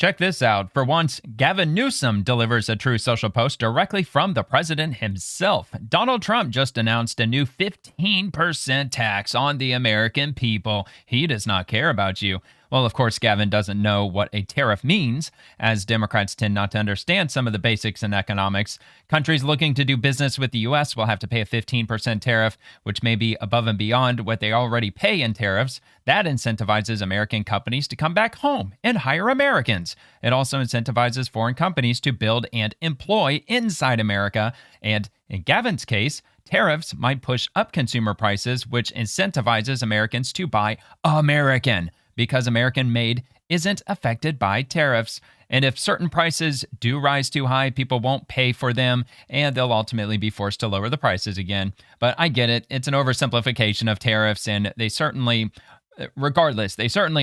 Check this out. For once, Gavin Newsom delivers a true social post directly from the president himself. Donald Trump just announced a new 15% tax on the American people. He does not care about you. Well, of course, Gavin doesn't know what a tariff means, as Democrats tend not to understand some of the basics in economics. Countries looking to do business with the U.S. will have to pay a 15% tariff, which may be above and beyond what they already pay in tariffs. That incentivizes American companies to come back home and hire Americans. It also incentivizes foreign companies to build and employ inside America. And in Gavin's case, tariffs might push up consumer prices, which incentivizes Americans to buy American, because American made isn't affected by tariffs. And if certain prices do rise too high, people won't pay for them, and they'll ultimately be forced to lower the prices again. But I get it. It's an oversimplification of tariffs, and they certainly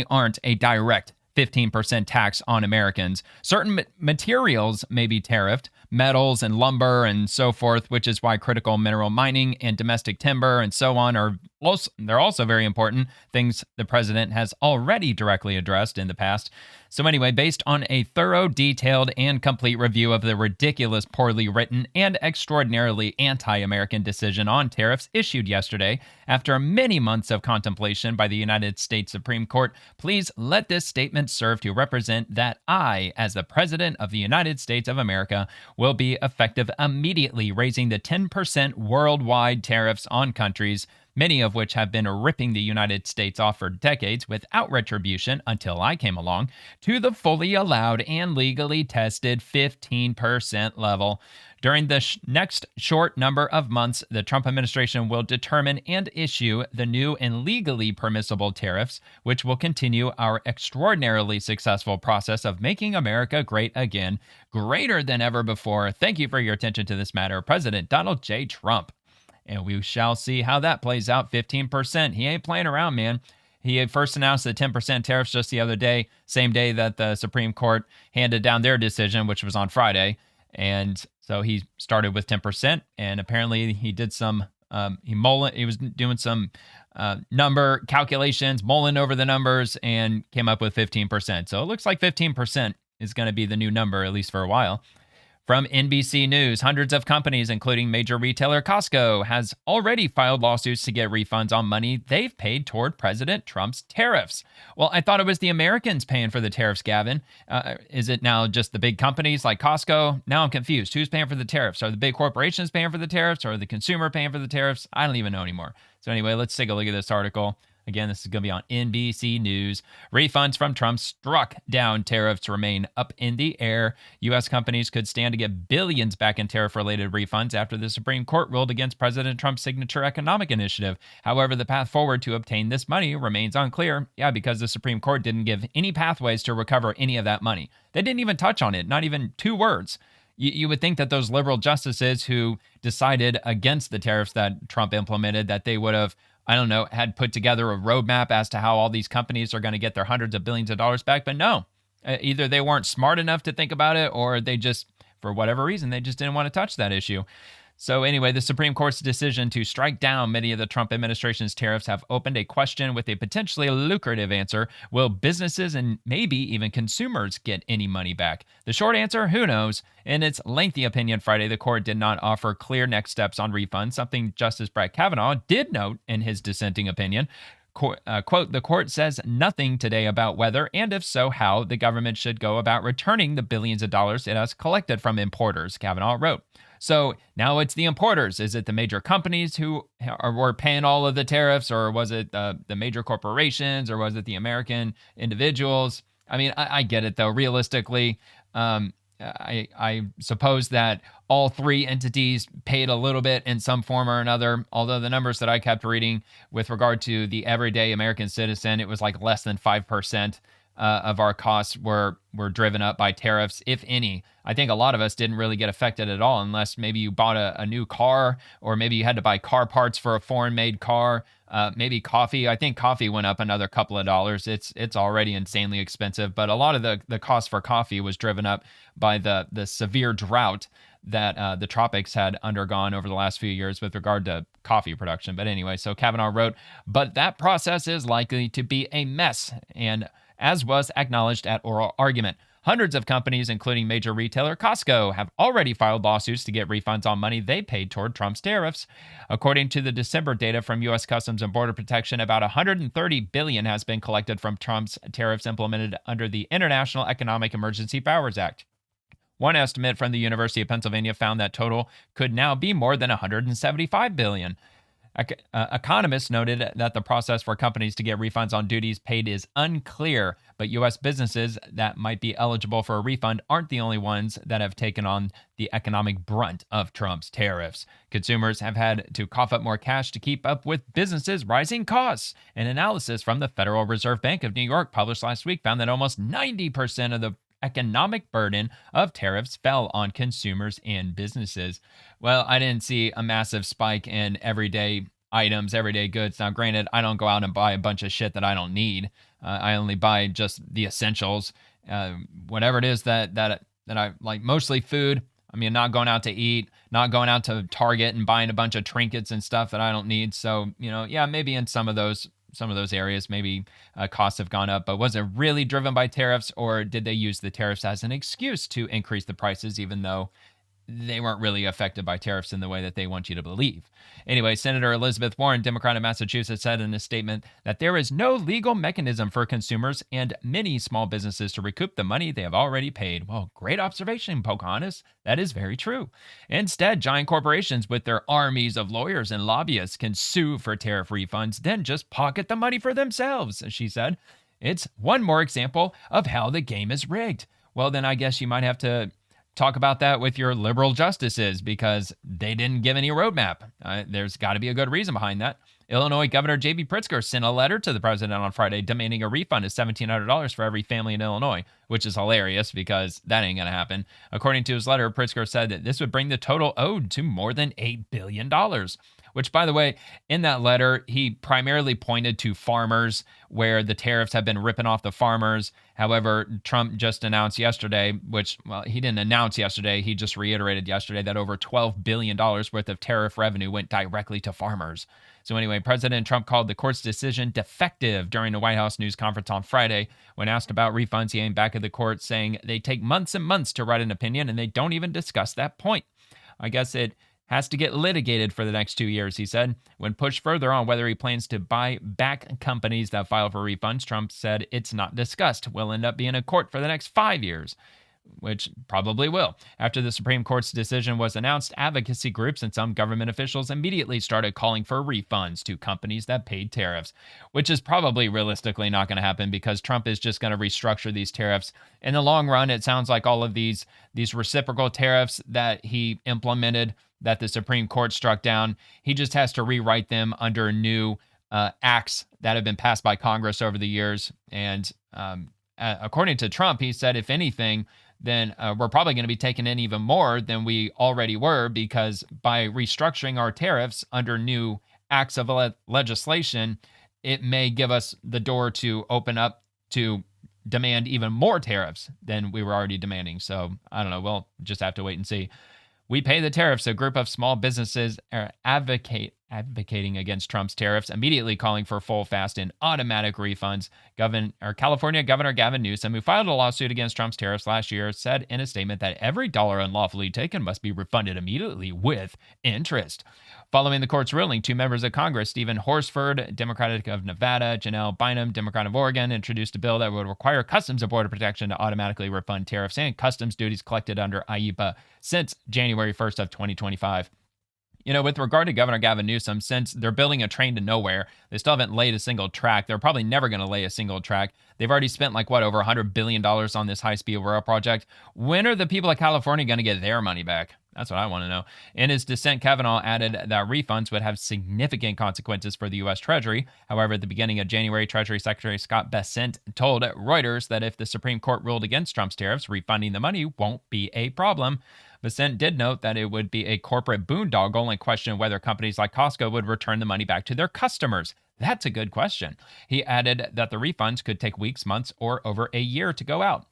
aren't a direct 15% tax on Americans. Certain materials may be tariffed, metals and lumber and so forth, which is why critical mineral mining and domestic timber and so on they're also very important, things the president has already directly addressed in the past. So anyway, based on a thorough, detailed, and complete review of the ridiculous, poorly written, and extraordinarily anti-American decision on tariffs issued yesterday, after many months of contemplation by the United States Supreme Court, please let this statement serve to represent that I, as the President of the United States of America, will be effective immediately, raising the 10% worldwide tariffs on countries, many of which have been ripping the United States off for decades without retribution until I came along, to the fully allowed and legally tested 15% level. During the next short number of months, the Trump administration will determine and issue the new and legally permissible tariffs, which will continue our extraordinarily successful process of making America great again, greater than ever before. Thank you for your attention to this matter, President Donald J. Trump. And we shall see how that plays out. 15%. He ain't playing around, man. He had first announced the 10% tariffs just the other day, same day that the Supreme Court handed down their decision, which was on Friday. And so he started with 10%, and apparently he did some, he was doing some number calculations, mulling over the numbers, and came up with 15%. So it looks like 15% is going to be the new number, at least for a while. From NBC News, hundreds of companies, including major retailer Costco, has already filed lawsuits to get refunds on money they've paid toward President Trump's tariffs. Well, I thought it was the Americans paying for the tariffs, Gavin. Is it now just the big companies like Costco? Now I'm confused. Who's paying for the tariffs? Are the big corporations paying for the tariffs? Or the consumer paying for the tariffs? I don't even know anymore. So anyway, let's take a look at this article. Again, this is going to be on NBC News. Refunds from Trump struck down tariffs remain up in the air. U.S. companies could stand to get billions back in tariff-related refunds after the Supreme Court ruled against President Trump's signature economic initiative. However, the path forward to obtain this money remains unclear. Yeah, because the Supreme Court didn't give any pathways to recover any of that money. They didn't even touch on it, not even 2 words. You would think that those liberal justices who decided against the tariffs that Trump implemented, that they would have, had put together a roadmap as to how all these companies are going to get their hundreds of billions of dollars back. But no, either they weren't smart enough to think about it, or they just, for whatever reason, they just didn't want to touch that issue. So anyway, the Supreme Court's decision to strike down many of the Trump administration's tariffs have opened a question with a potentially lucrative answer. Will businesses and maybe even consumers get any money back? The short answer, who knows? In its lengthy opinion Friday, the court did not offer clear next steps on refunds, something Justice Brett Kavanaugh did note in his dissenting opinion. Quote, the court says nothing today about whether, and if so, how the government should go about returning the billions of dollars it has collected from importers, Kavanaugh wrote. So now it's the importers. Is it the major companies who were paying all of the tariffs, or was it the major corporations, or was it the American individuals? I mean, I get it, though. Realistically, I suppose that all 3 entities paid a little bit in some form or another, although the numbers that I kept reading with regard to the everyday American citizen, it was like less than 5% of our costs were driven up by tariffs, if any. I think a lot of us didn't really get affected at all, unless maybe you bought a new car, or maybe you had to buy car parts for a foreign-made car. Maybe coffee. I think coffee went up another couple of dollars. It's already insanely expensive, but a lot of the cost for coffee was driven up by the severe drought that the tropics had undergone over the last few years with regard to coffee production. But anyway, so Kavanaugh wrote, but that process is likely to be a mess, and as was acknowledged at oral argument. Hundreds of companies, including major retailer Costco, have already filed lawsuits to get refunds on money they paid toward Trump's tariffs. According to the December data from U.S. Customs and Border Protection, about $130 billion has been collected from Trump's tariffs implemented under the International Economic Emergency Powers Act. One estimate from the University of Pennsylvania found that total could now be more than $175 billion. Economists noted that the process for companies to get refunds on duties paid is unclear, but U.S. businesses that might be eligible for a refund aren't the only ones that have taken on the economic brunt of Trump's tariffs. Consumers have had to cough up more cash to keep up with businesses' rising costs. An analysis from the Federal Reserve Bank of New York published last week found that almost 90% of the economic burden of tariffs fell on consumers and businesses. Well, I didn't see a massive spike in everyday items, everyday goods. Now, granted, I don't go out and buy a bunch of shit that I don't need. I only buy just the essentials, whatever it is that I like, mostly food. I mean, not going out to eat, not going out to Target and buying a bunch of trinkets and stuff that I don't need. So, yeah, maybe in some of those areas, maybe costs have gone up, but was it really driven by tariffs, or did they use the tariffs as an excuse to increase the prices, even though they weren't really affected by tariffs in the way that they want you to believe? Anyway, Senator Elizabeth Warren, Democrat of Massachusetts, said in a statement that there is no legal mechanism for consumers and many small businesses to recoup the money they have already paid. Well, great observation, Pocahontas. That is very true. Instead, giant corporations with their armies of lawyers and lobbyists can sue for tariff refunds, then just pocket the money for themselves, she said. It's one more example of how the game is rigged. Well, then I guess you might have to talk about that with your liberal justices, because they didn't give any roadmap. There's got to be a good reason behind that. Illinois Governor J.B. Pritzker sent a letter to the president on Friday demanding a refund of $1,700 for every family in Illinois, which is hilarious because that ain't going to happen. According to his letter, Pritzker said that this would bring the total owed to more than $8 billion. Which, by the way, in that letter, he primarily pointed to farmers, where the tariffs have been ripping off the farmers. However, Trump just announced yesterday, he didn't announce yesterday, he just reiterated yesterday that over $12 billion worth of tariff revenue went directly to farmers. So anyway, President Trump called the court's decision defective during the White House news conference on Friday. When asked about refunds, he aimed back at the court, saying they take months and months to write an opinion, and they don't even discuss that point. I guess it has to get litigated for the next 2 years, he said. When pushed further on whether he plans to buy back companies that file for refunds, Trump said it's not discussed. We'll end up being in court for the next 5 years, which probably will. After the Supreme Court's decision was announced, advocacy groups and some government officials immediately started calling for refunds to companies that paid tariffs, which is probably realistically not going to happen because Trump is just going to restructure these tariffs. In the long run, it sounds like all of these reciprocal tariffs that he implemented, that the Supreme Court struck down, he just has to rewrite them under new acts that have been passed by Congress over the years. And according to Trump, he said, if anything, then we're probably going to be taking in even more than we already were, because by restructuring our tariffs under new acts of legislation, it may give us the door to open up to demand even more tariffs than we were already demanding. So I don't know. We'll just have to wait and see. We Pay the Tariffs, a group of small businesses are advocating against Trump's tariffs, immediately calling for full, fast, and automatic refunds. California Governor Gavin Newsom, who filed a lawsuit against Trump's tariffs last year, said in a statement that every dollar unlawfully taken must be refunded immediately with interest. Following the court's ruling, 2 members of Congress, Stephen Horsford, Democratic of Nevada, Janelle Bynum, Democrat of Oregon, introduced a bill that would require Customs and Border Protection to automatically refund tariffs and customs duties collected under IEEPA since January 1st of 2025. With regard to Governor Gavin Newsom, since they're building a train to nowhere, they still haven't laid a single track. They're probably never going to lay a single track. They've already spent over $100 billion on this high-speed rail project. When are the people of California going to get their money back? That's what I want to know. In his dissent, Kavanaugh added that refunds would have significant consequences for the U.S. Treasury. However, at the beginning of January, Treasury Secretary Scott Bessent told Reuters that if the Supreme Court ruled against Trump's tariffs, refunding the money won't be a problem. Bessent did note that it would be a corporate boondoggle and questioned whether companies like Costco would return the money back to their customers. That's a good question. He added that the refunds could take weeks, months, or over a year to go out.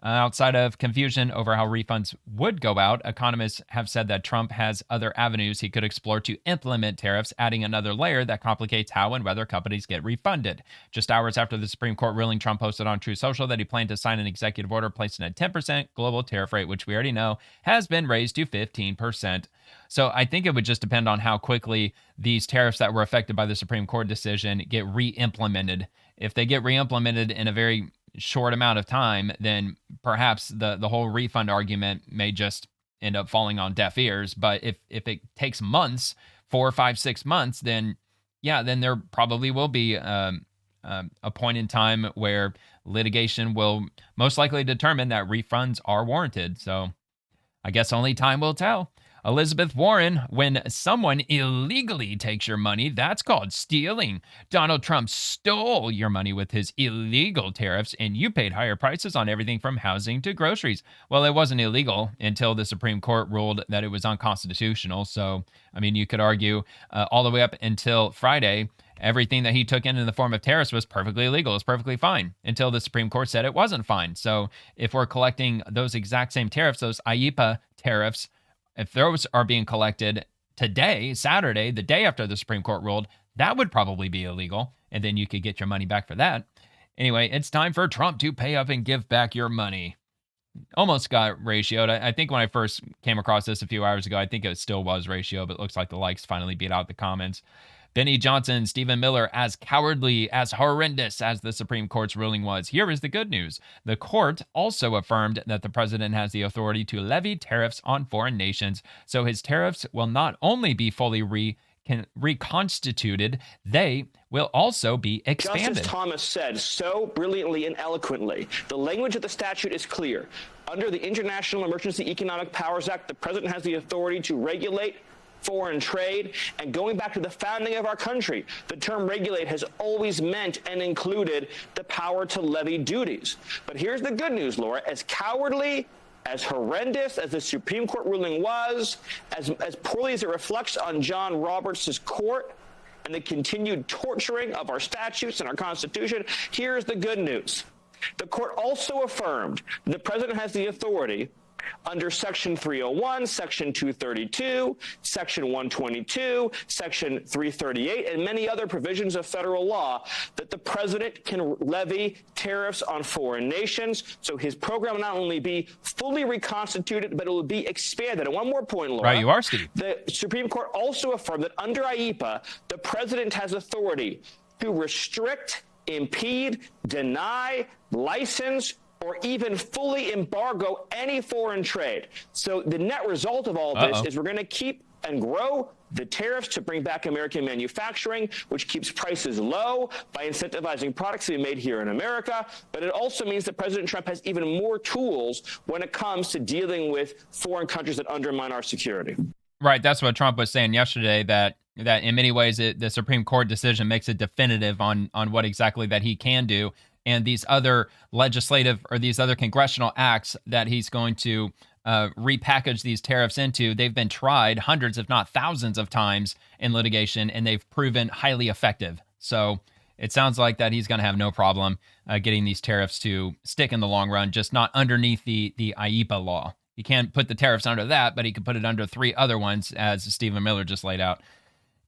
Outside of confusion over how refunds would go out, economists have said that Trump has other avenues he could explore to implement tariffs, adding another layer that complicates how and whether companies get refunded. Just hours after the Supreme Court ruling, Trump posted on Truth Social that he planned to sign an executive order placing a 10% global tariff rate, which we already know has been raised to 15%. So I think it would just depend on how quickly these tariffs that were affected by the Supreme Court decision get re-implemented. If they get re-implemented in a very short amount of time, then perhaps the whole refund argument may just end up falling on deaf ears. But if it takes months, 4, 5, 6 months, then then there probably will be a point in time where litigation will most likely determine that refunds are warranted. So I guess only time will tell. Elizabeth Warren, when someone illegally takes your money, that's called stealing. Donald Trump stole your money with his illegal tariffs, and you paid higher prices on everything from housing to groceries. Well, it wasn't illegal until the Supreme Court ruled that it was unconstitutional. So, I mean, you could argue all the way up until Friday, everything that he took in the form of tariffs was perfectly legal. It was perfectly fine until the Supreme Court said it wasn't fine. So if we're collecting those exact same tariffs, those IEEPA tariffs, if those are being collected today, Saturday, the day after the Supreme Court ruled, that would probably be illegal. And then you could get your money back for that. Anyway, it's time for Trump to pay up and give back your money. Almost got ratioed. I think when I first came across this a few hours ago, I think it still was ratio, but it looks like the likes finally beat out the comments. Benny Johnson, Stephen Miller, as cowardly, as horrendous as the Supreme Court's ruling was. Here is the good news. The court also affirmed that the president has the authority to levy tariffs on foreign nations, so his tariffs will not only be fully reconstituted, they will also be expanded. Justice Thomas said so brilliantly and eloquently, the language of the statute is clear. Under the International Emergency Economic Powers Act, the president has the authority to regulate foreign trade. And going back to the founding of our country, the term regulate has always meant and included the power to levy duties. But here's the good news, Laura. As cowardly, as horrendous as the Supreme Court ruling was, as poorly as it reflects on John Roberts' court and the continued torturing of our statutes and our Constitution, here's the good news. The court also affirmed the president has the authority under Section 301, Section 232, Section 122, Section 338, and many other provisions of federal law that the president can levy tariffs on foreign nations. So his program will not only be fully reconstituted, but it will be expanded. And one more point, Laura. Right, you are, Steve. The Supreme Court also affirmed that under IEEPA, the president has authority to restrict, impede, deny, license, or even fully embargo any foreign trade. So the net result of all this is we're going to keep and grow the tariffs to bring back American manufacturing, which keeps prices low by incentivizing products to be made here in America. But it also means that President Trump has even more tools when it comes to dealing with foreign countries that undermine our security. Right. That's what Trump was saying yesterday, that in many ways the Supreme Court decision makes it definitive on what exactly that he can do. And these other legislative or these other congressional acts that he's going to repackage these tariffs into, they've been tried hundreds, if not thousands of times in litigation, and they've proven highly effective. So it sounds like that he's going to have no problem getting these tariffs to stick in the long run, just not underneath the IEEPA law. He can't put the tariffs under that, but he can put it under 3 other ones, as Stephen Miller just laid out.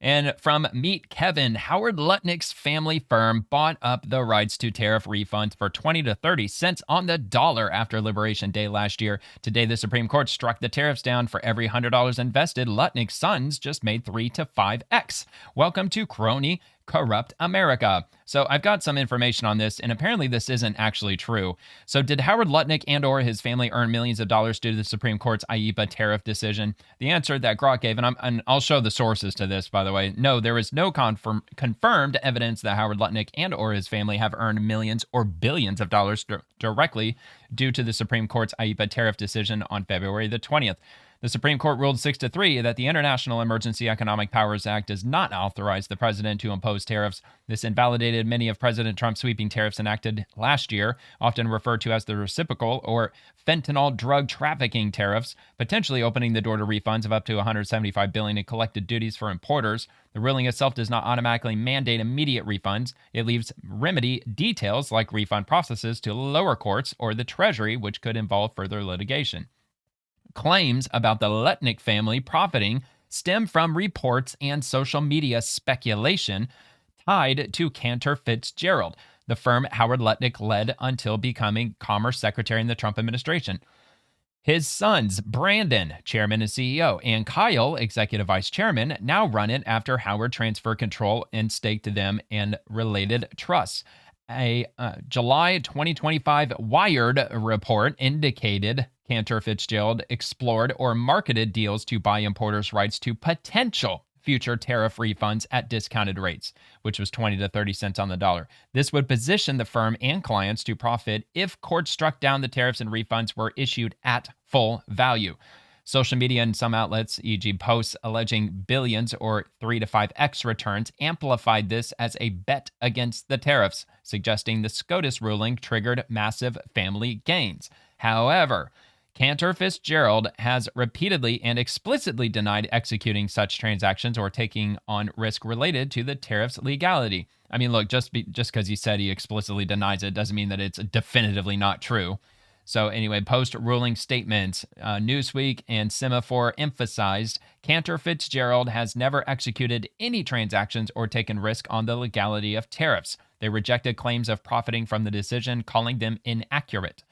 And from Meet Kevin, Howard Lutnick's family firm bought up the rights to tariff refunds for 20 to 30 cents on the dollar after Liberation Day last year. Today, the Supreme Court struck the tariffs down. For every $100 invested, Lutnick's sons just made 3 to 5x. Welcome to crony corrupt America. So I've got some information on this, and apparently this isn't actually true. So did Howard Lutnick and or his family earn millions of dollars due to the Supreme Court's IEEPA tariff decision? The answer that Grok gave, and I'll show the sources to this, by the way. No, there is no confirmed evidence that Howard Lutnick and or his family have earned millions or billions of dollars directly due to the Supreme Court's IEEPA tariff decision on February the 20th. The Supreme Court ruled 6-3 that the International Emergency Economic Powers Act does not authorize the president to impose tariffs. This invalidated many of President Trump's sweeping tariffs enacted last year, often referred to as the reciprocal or fentanyl drug trafficking tariffs, potentially opening the door to refunds of up to $175 billion in collected duties for importers. The ruling itself does not automatically mandate immediate refunds. It leaves remedy details like refund processes to lower courts or the Treasury, which could involve further litigation. Claims about the Lutnick family profiting stem from reports and social media speculation tied to Cantor Fitzgerald, the firm Howard Lutnick led until becoming Commerce Secretary in the Trump administration. His sons, Brandon, chairman and CEO, and Kyle, executive vice chairman, now run it after Howard transferred control and staked them and related trusts. A July 2025 Wired report indicated Cantor Fitzgerald explored or marketed deals to buy importers' rights to potential future tariff refunds at discounted rates, which was 20 to 30 cents on the dollar. This would position the firm and clients to profit if courts struck down the tariffs and refunds were issued at full value. Social media and some outlets, e.g. posts alleging billions or 3 to 5x returns, amplified this as a bet against the tariffs, suggesting the SCOTUS ruling triggered massive family gains. However, Cantor Fitzgerald has repeatedly and explicitly denied executing such transactions or taking on risk related to the tariff's legality. I mean, look, just because he said he explicitly denies it doesn't mean that it's definitively not true. So anyway, post-ruling statements, Newsweek and Semaphore emphasized Cantor Fitzgerald has never executed any transactions or taken risk on the legality of tariffs. They rejected claims of profiting from the decision, calling them inaccurate.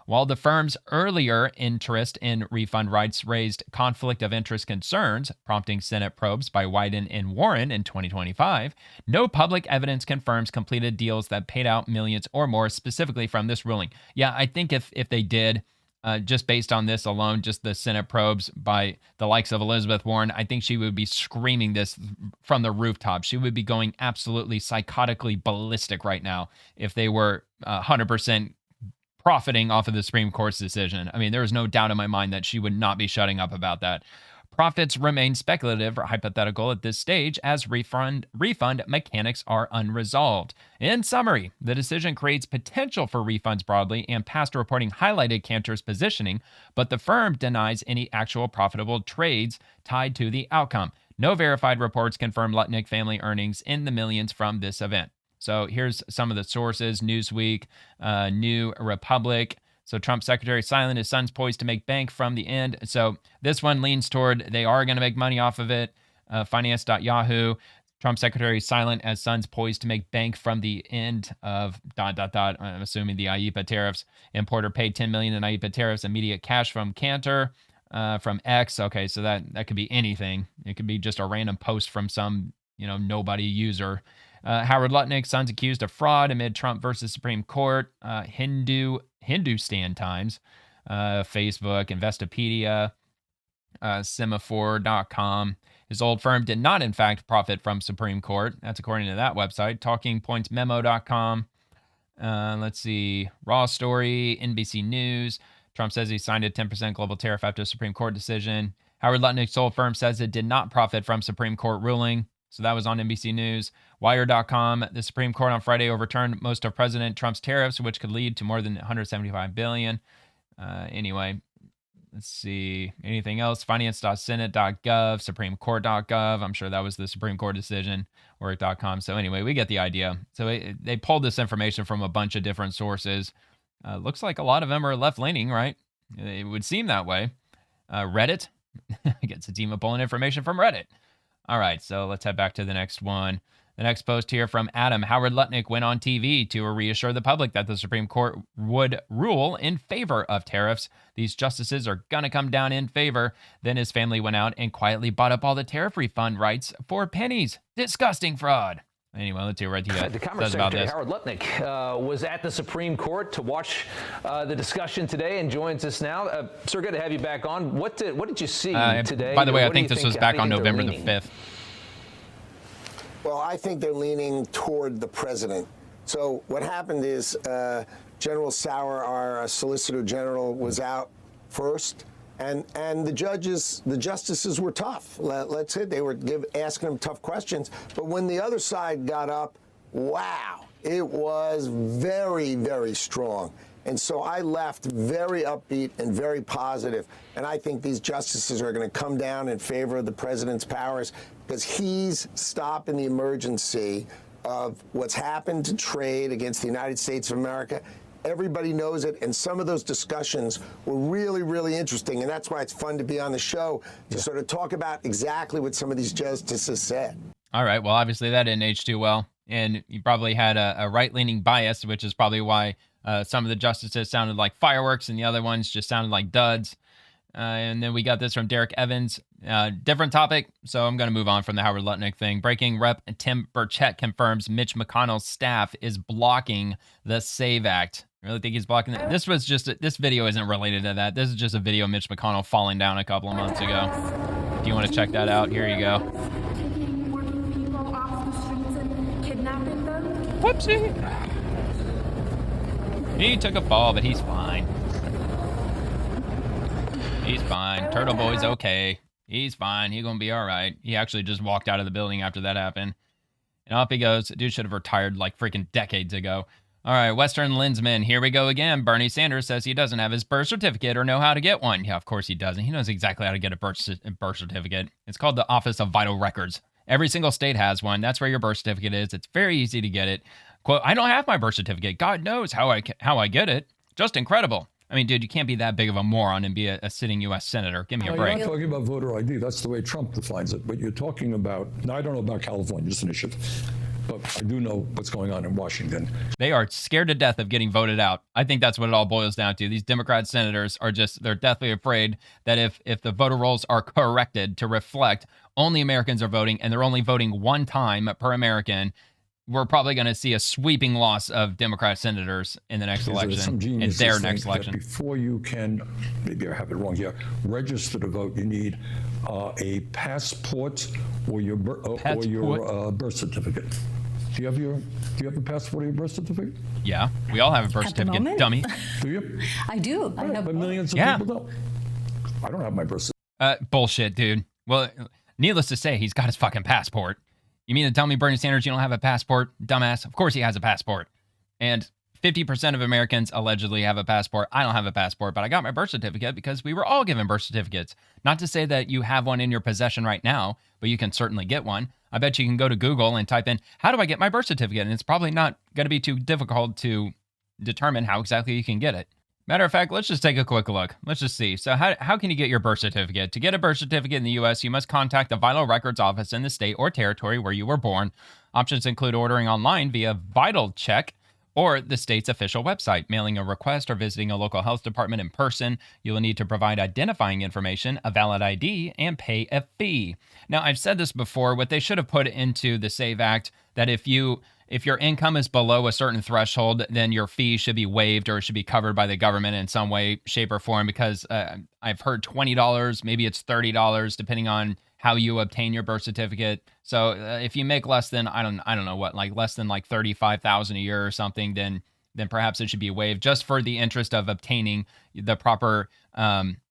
While the firm's earlier interest in refund rights raised conflict of interest concerns, prompting Senate probes by Wyden and Warren in 2025, no public evidence confirms completed deals that paid out millions or more specifically from this ruling. Yeah, I think if they did, just based on this alone, just the Senate probes by the likes of Elizabeth Warren, I think she would be screaming this from the rooftop. She would be going absolutely psychotically ballistic right now if they were 100% profiting off of the Supreme Court's decision. I mean, there is no doubt in my mind that she would not be shutting up about that. Profits remain speculative or hypothetical at this stage as refund mechanics are unresolved. In summary, the decision creates potential for refunds broadly, and past reporting highlighted Cantor's positioning, but the firm denies any actual profitable trades tied to the outcome. No verified reports confirm Lutnick family earnings in the millions from this event. So here's some of the sources: Newsweek, New Republic. So Trump secretary silent, his son's poised to make bank from the end. So this one leans toward they are going to make money off of it. Finance.yahoo. Trump secretary silent as son's poised to make bank from the end of ... I'm assuming the IEEPA tariffs. Importer paid $10 million in IEEPA tariffs. Immediate cash from Cantor. From X. Okay, so that could be anything. It could be just a random post from some nobody user. Howard Lutnick, sons accused of fraud amid Trump versus Supreme Court. Hindustan Times, Facebook, Investopedia, Semaphore.com. His old firm did not, in fact, profit from Supreme Court. That's according to that website. TalkingPointsMemo.com. Let's see. Raw Story, NBC News. Trump says he signed a 10% global tariff after a Supreme Court decision. Howard Lutnick's old firm says it did not profit from Supreme Court ruling. So that was on NBC News. Wire.com, the Supreme Court on Friday overturned most of President Trump's tariffs, which could lead to more than $175 billion. Anyway, let's see. Anything else? Finance.senate.gov, SupremeCourt.gov. I'm sure that was the Supreme Court decision, work.com. So anyway, we get the idea. So they pulled this information from a bunch of different sources. Looks like a lot of them are left-leaning, right? It would seem that way. Reddit. I guess it's even pulling information from Reddit. All right, so let's head back to the next one. The next post here from Adam. Howard Lutnick went on TV to reassure the public that the Supreme Court would rule in favor of tariffs. These justices are going to come down in favor. Then his family went out and quietly bought up all the tariff refund rights for pennies. Disgusting fraud. Anyway, let's hear what he says the Commerce about Secretary this. Howard Lutnick was at the Supreme Court to watch the discussion today and joins us now. Sir, good to have you back on. What did you see today? By the way, I think this was back on November the 5th. Well, I think they're leaning toward the president. So what happened is General Sauer, our Solicitor General, was out first, And the justices were tough. Let's say they were asking them tough questions. But when the other side got up, wow, it was very, very strong. And so I left very upbeat and very positive. And I think these justices are going to come down in favor of the president's powers because he's stopping the emergency of what's happened to trade against the United States of America. Everybody knows it, and some of those discussions were really, really interesting, and that's why it's fun to be on the show to sort of talk about exactly what some of these justices said. All right, well, obviously that didn't age too well, and you probably had a right-leaning bias, which is probably why some of the justices sounded like fireworks and the other ones just sounded like duds. And then we got this from Derek Evans. Different topic, so I'm going to move on from the Howard Lutnick thing. Breaking Rep. Tim Burchett confirms Mitch McConnell's staff is blocking the SAVE Act. I really think he's blocking it. This video isn't related to that. This is just a video of Mitch McConnell falling down a couple of months ago. If you want to check that out, here you go. Working people off the streets and kidnapping them. Whoopsie. He took a fall, but he's fine. He's fine. Turtle Boy's okay. He's fine. He's going to be all right. He actually just walked out of the building after that happened. And off he goes. Dude should have retired like freaking decades ago. All right, Western Linsman, here we go again. Bernie Sanders says he doesn't have his birth certificate or know how to get one. Yeah, of course he doesn't. He knows exactly how to get a birth certificate. It's called the Office of Vital Records. Every single state has one. That's where your birth certificate is. It's very easy to get it. Quote, I don't have my birth certificate. God knows how I get it. Just incredible. I mean, dude, you can't be that big of a moron and be a sitting U.S. senator. Give me a break. You're not talking about voter ID. That's the way Trump defines it. But you're talking about, now I don't know about California's initiative, but I do know what's going on in Washington. They are scared to death of getting voted out. I think that's what it all boils down to. These Democrat senators are they're deathly afraid that if the voter rolls are corrected to reflect only Americans are voting and they're only voting one time per American, we're probably going to see a sweeping loss of Democrat senators in the next election, in their next election. Before you can, maybe I have it wrong here, register to vote, you need a passport or your birth certificate. Do you have a passport or your birth certificate? Yeah, we all have a birth certificate, dummy. Do you? I do. I have but millions of people don't. I don't have my birth certificate. Bullshit, dude. Well, needless to say, he's got his fucking passport. You mean to tell me, Bernie Sanders, you don't have a passport? Dumbass. Of course he has a passport. And 50% of Americans allegedly have a passport. I don't have a passport, but I got my birth certificate because we were all given birth certificates. Not to say that you have one in your possession right now, but you can certainly get one. I bet you can go to Google and type in, how do I get my birth certificate? And it's probably not going to be too difficult to determine how exactly you can get it. Matter of fact, let's just take a quick look. Let's just see. So how can you get your birth certificate? To get a birth certificate in the U.S., you must contact the Vital Records office in the state or territory where you were born. Options include ordering online via Vital Check or the state's official website, mailing a request, or visiting a local health department in person. You will need to provide identifying information, a valid ID, and pay a fee. Now, I've said this before. What they should have put into the SAVE Act, that if your income is below a certain threshold, then your fee should be waived or it should be covered by the government in some way, shape, or form, because I've heard $20, maybe it's $30, depending on how you obtain your birth certificate. So if you make less than, I don't know what, like less than like $35,000 a year or something, then perhaps it should be waived just for the interest of obtaining the proper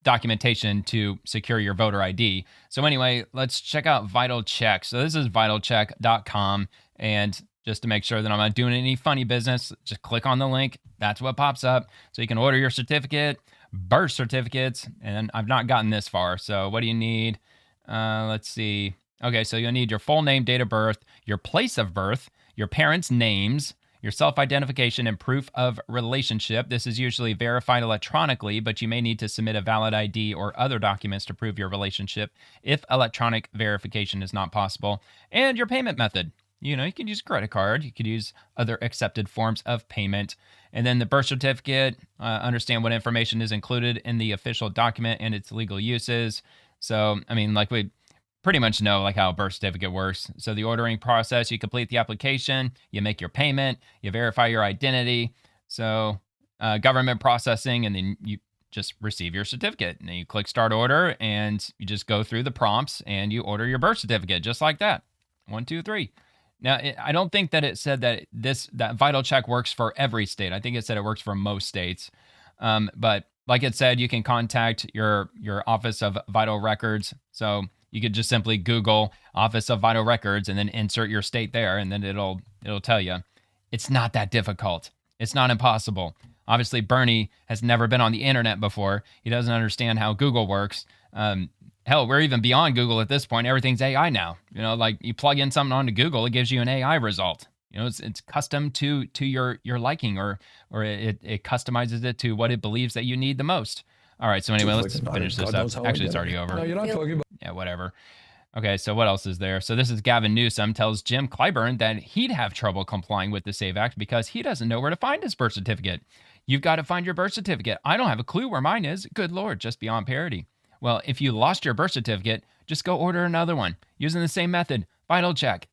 documentation to secure your voter ID. So anyway, let's check out Vital Check. So this is vitalcheck.com, and just to make sure that I'm not doing any funny business, just click on the link. That's what pops up. So you can order your certificate, birth certificates, and I've not gotten this far. So what do you need? Let's see. Okay, so you'll need your full name, date of birth, your place of birth, your parents' names, your self-identification, and proof of relationship. This is usually verified electronically, but you may need to submit a valid ID or other documents to prove your relationship if electronic verification is not possible. And your payment method. You can use a credit card. You could use other accepted forms of payment. And then the birth certificate, understand what information is included in the official document and its legal uses. So, I mean, like we pretty much know like how a birth certificate works. So the ordering process, you complete the application, you make your payment, you verify your identity. So government processing, and then you just receive your certificate. And then you click start order and you just go through the prompts and you order your birth certificate just like that. 1, 2, 3. Now, I don't think that it said that that Vital Check works for every state. I think it said it works for most states. But like it said, you can contact your Office of Vital Records. So you could just simply Google Office of Vital Records and then insert your state there, and then it'll tell you. It's not that difficult. It's not impossible. Obviously, Bernie has never been on the internet before. He doesn't understand how Google works. Hell, we're even beyond Google at this point. Everything's AI now. You know, like you plug in something onto Google, it gives you an AI result. You know, it's custom to your liking, or it customizes it to what it believes that you need the most. All right, so anyway, let's finish this up. Actually, it's already over. No, you're not talking about. Yeah, whatever. Okay, so what else is there? So this is Gavin Newsom tells Jim Clyburn that he'd have trouble complying with the SAVE Act because he doesn't know where to find his birth certificate. You've got to find your birth certificate. I don't have a clue where mine is. Good Lord, just beyond parody. Well, if you lost your birth certificate, just go order another one using the same method, Vital Check.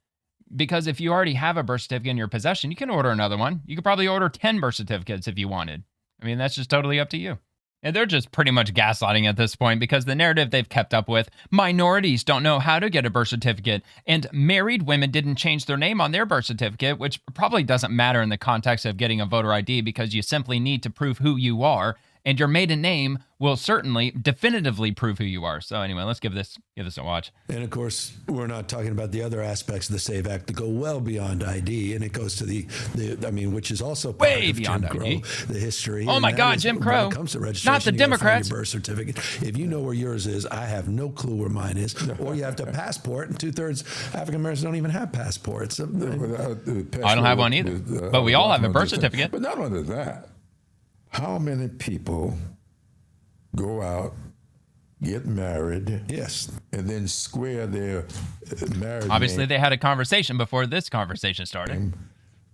Because if you already have a birth certificate in your possession, you can order another one. You could probably order 10 birth certificates if you wanted. I mean, that's just totally up to you. And they're just pretty much gaslighting at this point because the narrative they've kept up with, minorities don't know how to get a birth certificate, and married women didn't change their name on their birth certificate, which probably doesn't matter in the context of getting a voter ID because you simply need to prove who you are, and your maiden name will certainly definitively prove who you are. So anyway, let's give this a watch. And of course, we're not talking about the other aspects of the SAVE Act that go well beyond ID, and it goes to the which is also part way of beyond Jim ID. Crow, the history. Oh my God, Jim Crow! When it comes to registration, not the you gotta find Democrats. your birth certificate. If you know where yours is, I have no clue where mine is. Or you have to passport, and 2/3 African Americans don't even have passports. I don't have one either, but we all have a birth certificate. But not only that, how many people go out, get married, Yes. and then square their marriage Obviously, name they had a conversation before this conversation started.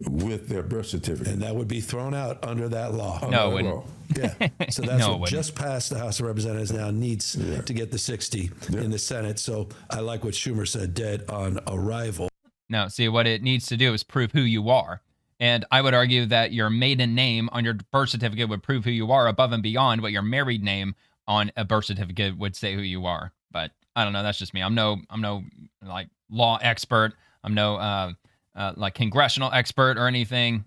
with their birth certificate? And that would be thrown out under that law. No, it wouldn't. Yeah. So that's No, it what wouldn't. just passed the House of Representatives now needs to get the 60 in the Senate. So I like what Schumer said, dead on arrival. No, see, what it needs to do is prove who you are. And I would argue that your maiden name on your birth certificate would prove who you are above and beyond what your married name on a birth certificate would say who you are. But I don't know. That's just me. I'm no like law expert. I'm no like congressional expert or anything.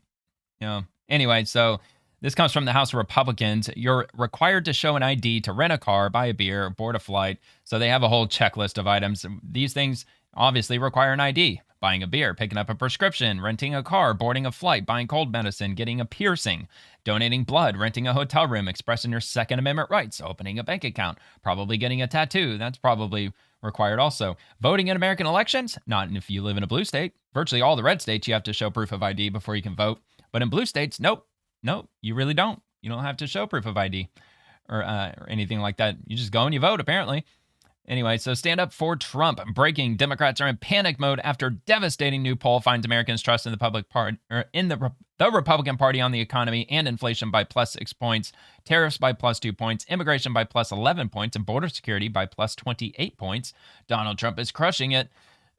You know. Anyway, so this comes from the House Republicans. You're required to show an ID to rent a car, buy a beer, board a flight. So they have a whole checklist of items. These things obviously require an ID. Buying a beer, picking up a prescription, renting a car, boarding a flight, buying cold medicine, getting a piercing, donating blood, renting a hotel room, expressing your Second Amendment rights, opening a bank account, probably getting a tattoo. That's probably required also. Voting in American elections, not if you live in a blue state. Virtually all the red states, you have to show proof of ID before you can vote. But in blue states, nope, you really don't. You don't have to show proof of ID or anything like that. You just go and you vote, apparently. Anyway, so stand up for Trump. Breaking: Democrats are in panic mode after devastating new poll finds Americans' trust in the public part or in the Republican Party on the economy and inflation by +6 points, tariffs by +2 points, immigration by +11 points, and border security by +28 points. Donald Trump is crushing it.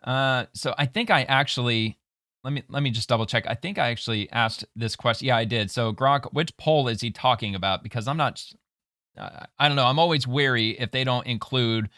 So I think I actually let me just double check. I think I actually asked this question. Yeah, I did. So Gronk, which poll is he talking about? Because I'm not. I don't know. I'm always wary if they don't include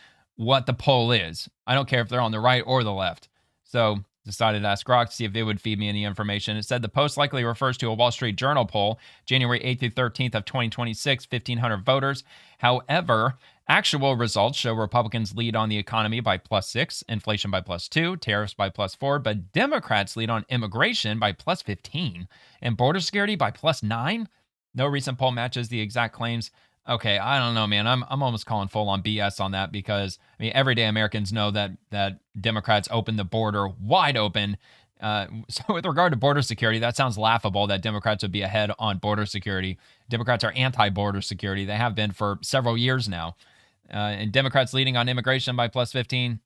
what the poll is. I don't care if they're on the right or the left. So decided to ask Grok to see if they would feed me any information. It said the post likely refers to a Wall Street Journal poll, January 8th through 13th of 2026, 1,500 voters. However, actual results show Republicans lead on the economy by +6, inflation by +2, tariffs by +4, but Democrats lead on immigration by +15 and border security by +9. No recent poll matches the exact claims. Okay, I don't know, man. I'm almost calling full on BS on that because I mean everyday Americans know that Democrats open the border wide open. So with regard to border security, that sounds laughable that Democrats would be ahead on border security. Democrats are anti-border security. They have been for several years now. And Democrats leading on immigration by +15.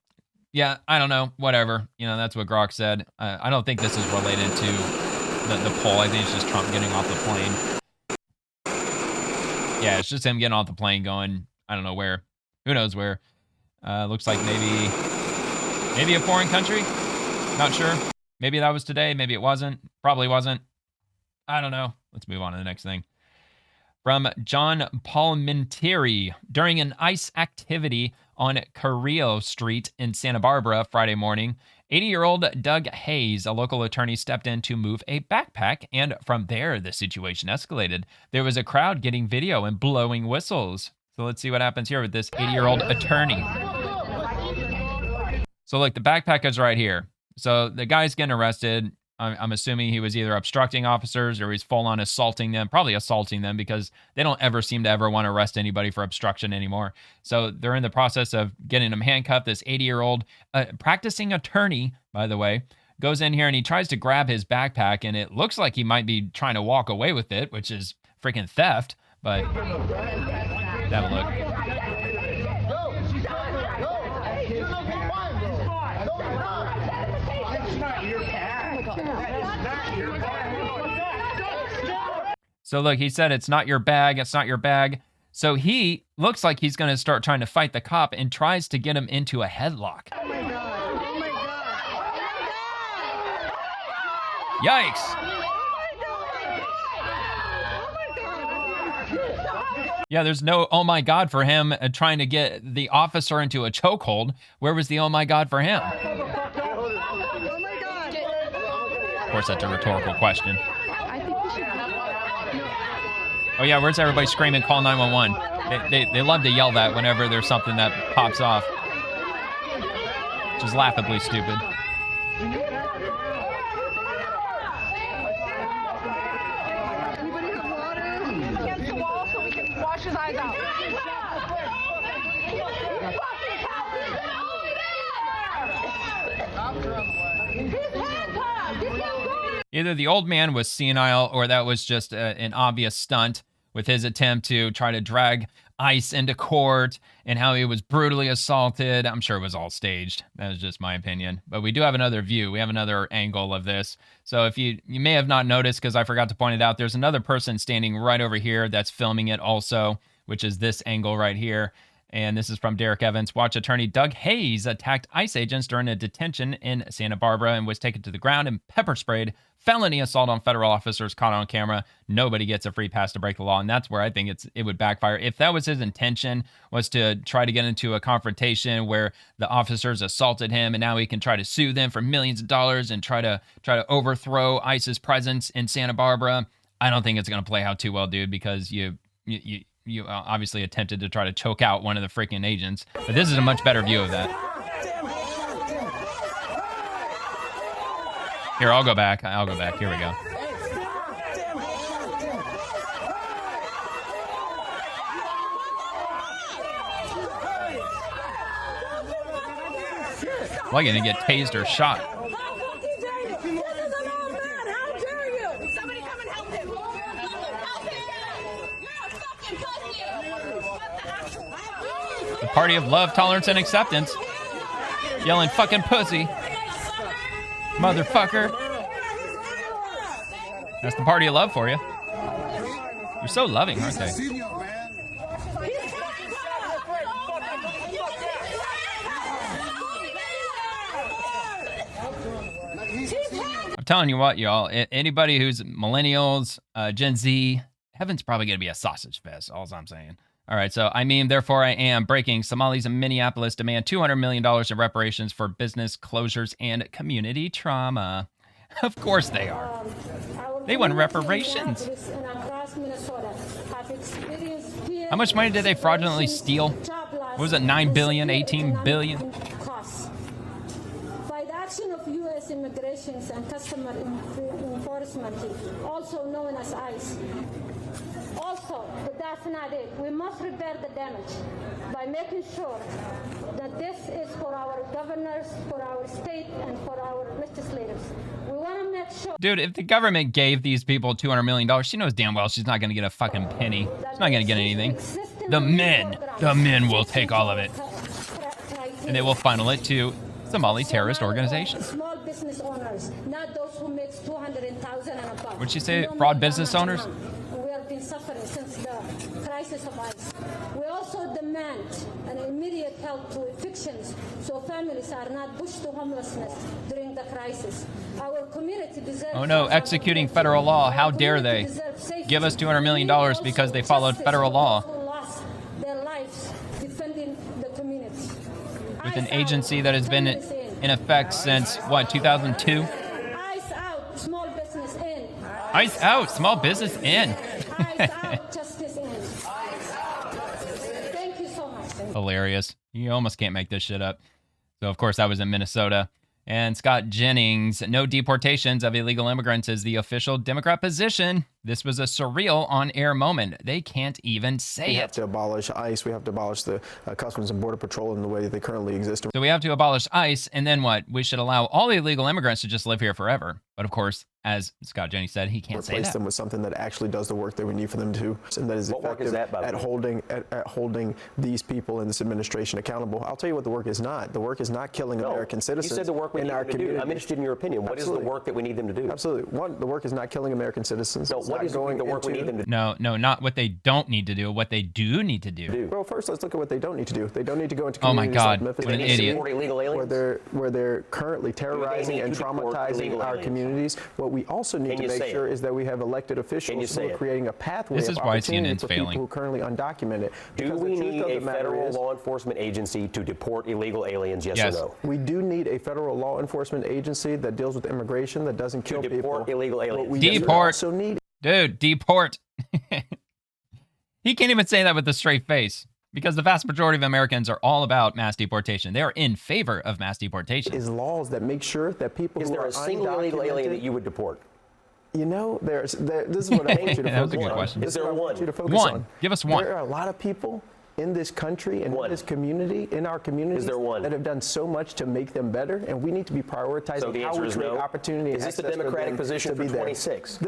Yeah, I don't know. Whatever. You know, that's what Grok said. I don't think this is related to the poll. I think it's just Trump getting off the plane. Yeah, it's just him getting off the plane going, I don't know where. Who knows where. Looks like maybe a foreign country. Not sure. Maybe that was today. Maybe it wasn't. Probably wasn't. I don't know. Let's move on to the next thing. From John Palmentieri, during an ICE activity on Carrillo Street in Santa Barbara Friday morning, 80-year-old Doug Hayes, a local attorney, stepped in to move a backpack, and from there, the situation escalated. There was a crowd getting video and blowing whistles. So let's see what happens here with this 80-year-old attorney. So look, the backpack is right here. So the guy's getting arrested. I'm assuming he was either obstructing officers or he's full-on assaulting them, probably assaulting them, because they don't ever seem to ever want to arrest anybody for obstruction anymore. So they're in the process of getting him handcuffed. This 80-year-old practicing attorney, by the way, goes in here and he tries to grab his backpack, and it looks like he might be trying to walk away with it, which is freaking theft, but have a look. So look, he said, it's not your bag, it's not your bag. So he looks like he's going to start trying to fight the cop and tries to get him into a headlock. Oh my God. Oh my God. Yikes. Yeah, there's no oh my God for him trying to get the officer into a chokehold. Where was the oh my God for him? Of course, that's a rhetorical question. Oh yeah, where's everybody screaming, call 911? They love to yell that whenever there's something that pops off. Which is laughably stupid. Anybody have water? Against the wall so we can wash his eyes out. Either the old man was senile or that was just an obvious stunt with his attempt to try to drag ICE into court and how he was brutally assaulted. I'm sure it was all staged. That was just my opinion. But we do have another view. We have another angle of this. So if you may have not noticed, because I forgot to point it out, there's another person standing right over here that's filming it also, which is this angle right here. And this is from Derek Evans. Watch attorney Doug Hayes attacked ICE agents during a detention in Santa Barbara and was taken to the ground and pepper sprayed. Felony assault on federal officers caught on camera. Nobody gets a free pass to break the law. And that's where I think it would backfire. If that was his intention, was to try to get into a confrontation where the officers assaulted him and now he can try to sue them for millions of dollars and try to overthrow ICE's presence in Santa Barbara, I don't think it's going to play out too well, dude, because you obviously attempted to try to choke out one of the freaking agents. But this is a much better view of that. Here, I'll go back. Here we go. Well, you're going to get tased or shot. The party of love, tolerance, and acceptance. Yelling fucking pussy. Motherfucker. That's the party of love for you. You're so loving, aren't they? I'm telling you what, y'all. Anybody who's millennials, Gen Z, heaven's probably going to be a sausage fest. All I'm saying. All right, so therefore I am breaking. Somalis in Minneapolis demand $200 million in reparations for business closures and community trauma. Of course they are. They want reparations. How much money did they fraudulently steal? What was it, 9 billion, 18 billion? By the action of U.S. Immigration and Customs Enforcement, also known as ICE. Also, but that's not it. We must repair the damage by making sure that this is for our governors, for our state, and for our legislators. We want to make sure... Dude, if the government gave these people $200 million, she knows damn well she's not going to get a fucking penny. She's not going to get anything. The men will take all of it. And they will funnel it to Somali terrorist organizations. Small business owners, not those who make $200,000 and above. What'd she say? Fraud business owners? We have been suffering since the crisis of ICE. We also also demand an immediate help to evictions so families are not pushed to homelessness during the crisis. Our community deserves... Oh no, executing federal law. How dare they? Give us $200 million because they followed federal law. Their lives defending the community. With an agency that has been in effect since, what, 2002? Ice out, small business in. Ice out, small business in. Ice out, justice in. Thank you so much. Hilarious. You almost can't make this shit up. So, of course, I was in Minnesota. And Scott Jennings, no deportations of illegal immigrants is the official Democrat position. This was a surreal on-air moment. They can't even say it. We have to abolish ICE. We have to abolish the Customs and Border Patrol in the way that they currently exist. So we have to abolish ICE, and then what? We should allow all the illegal immigrants to just live here forever. But of course, as Scott Jennings said, he can't say that. Replace them with something that actually does the work that we need for them to, and that is effective at holding these people in this administration accountable. I'll tell you what the work is not. The work is not killing American citizens. You said the work we need them to do. I'm interested in your opinion. What is the work that we need them to do? Absolutely. One, the work is not killing American citizens. No, what is the work we need them to do? No, not what they don't need to do. What they do need to do. Well, first, let's look at what they don't need to do. They don't need to go into oh my communities God, like Memphis, what an idiot. Where they're currently terrorizing and traumatizing our communities. What we also need to make sure is that we have elected officials who are creating a pathway this is of why opportunity CNN's for failing. people who are currently undocumented. Do we need a federal law enforcement agency to deport illegal aliens, yes or no? We do need a federal law enforcement agency that deals with immigration, that doesn't kill people. Deport illegal aliens. Deport. Dude, deport. He can't even say that with a straight face. Because the vast majority of Americans are all about mass deportation. They are in favor of mass deportation. Is laws that make sure that people who are undocumented... Is there a single illegal alien that you would deport? You know, this is what I want you to focus on. That was a good question. Is there one? One. Give us one. There are a lot of people in this country and in this community, in our communities, that have done so much to make them better, and we need to be prioritizing how we create opportunity. Is this the Democratic position for 26?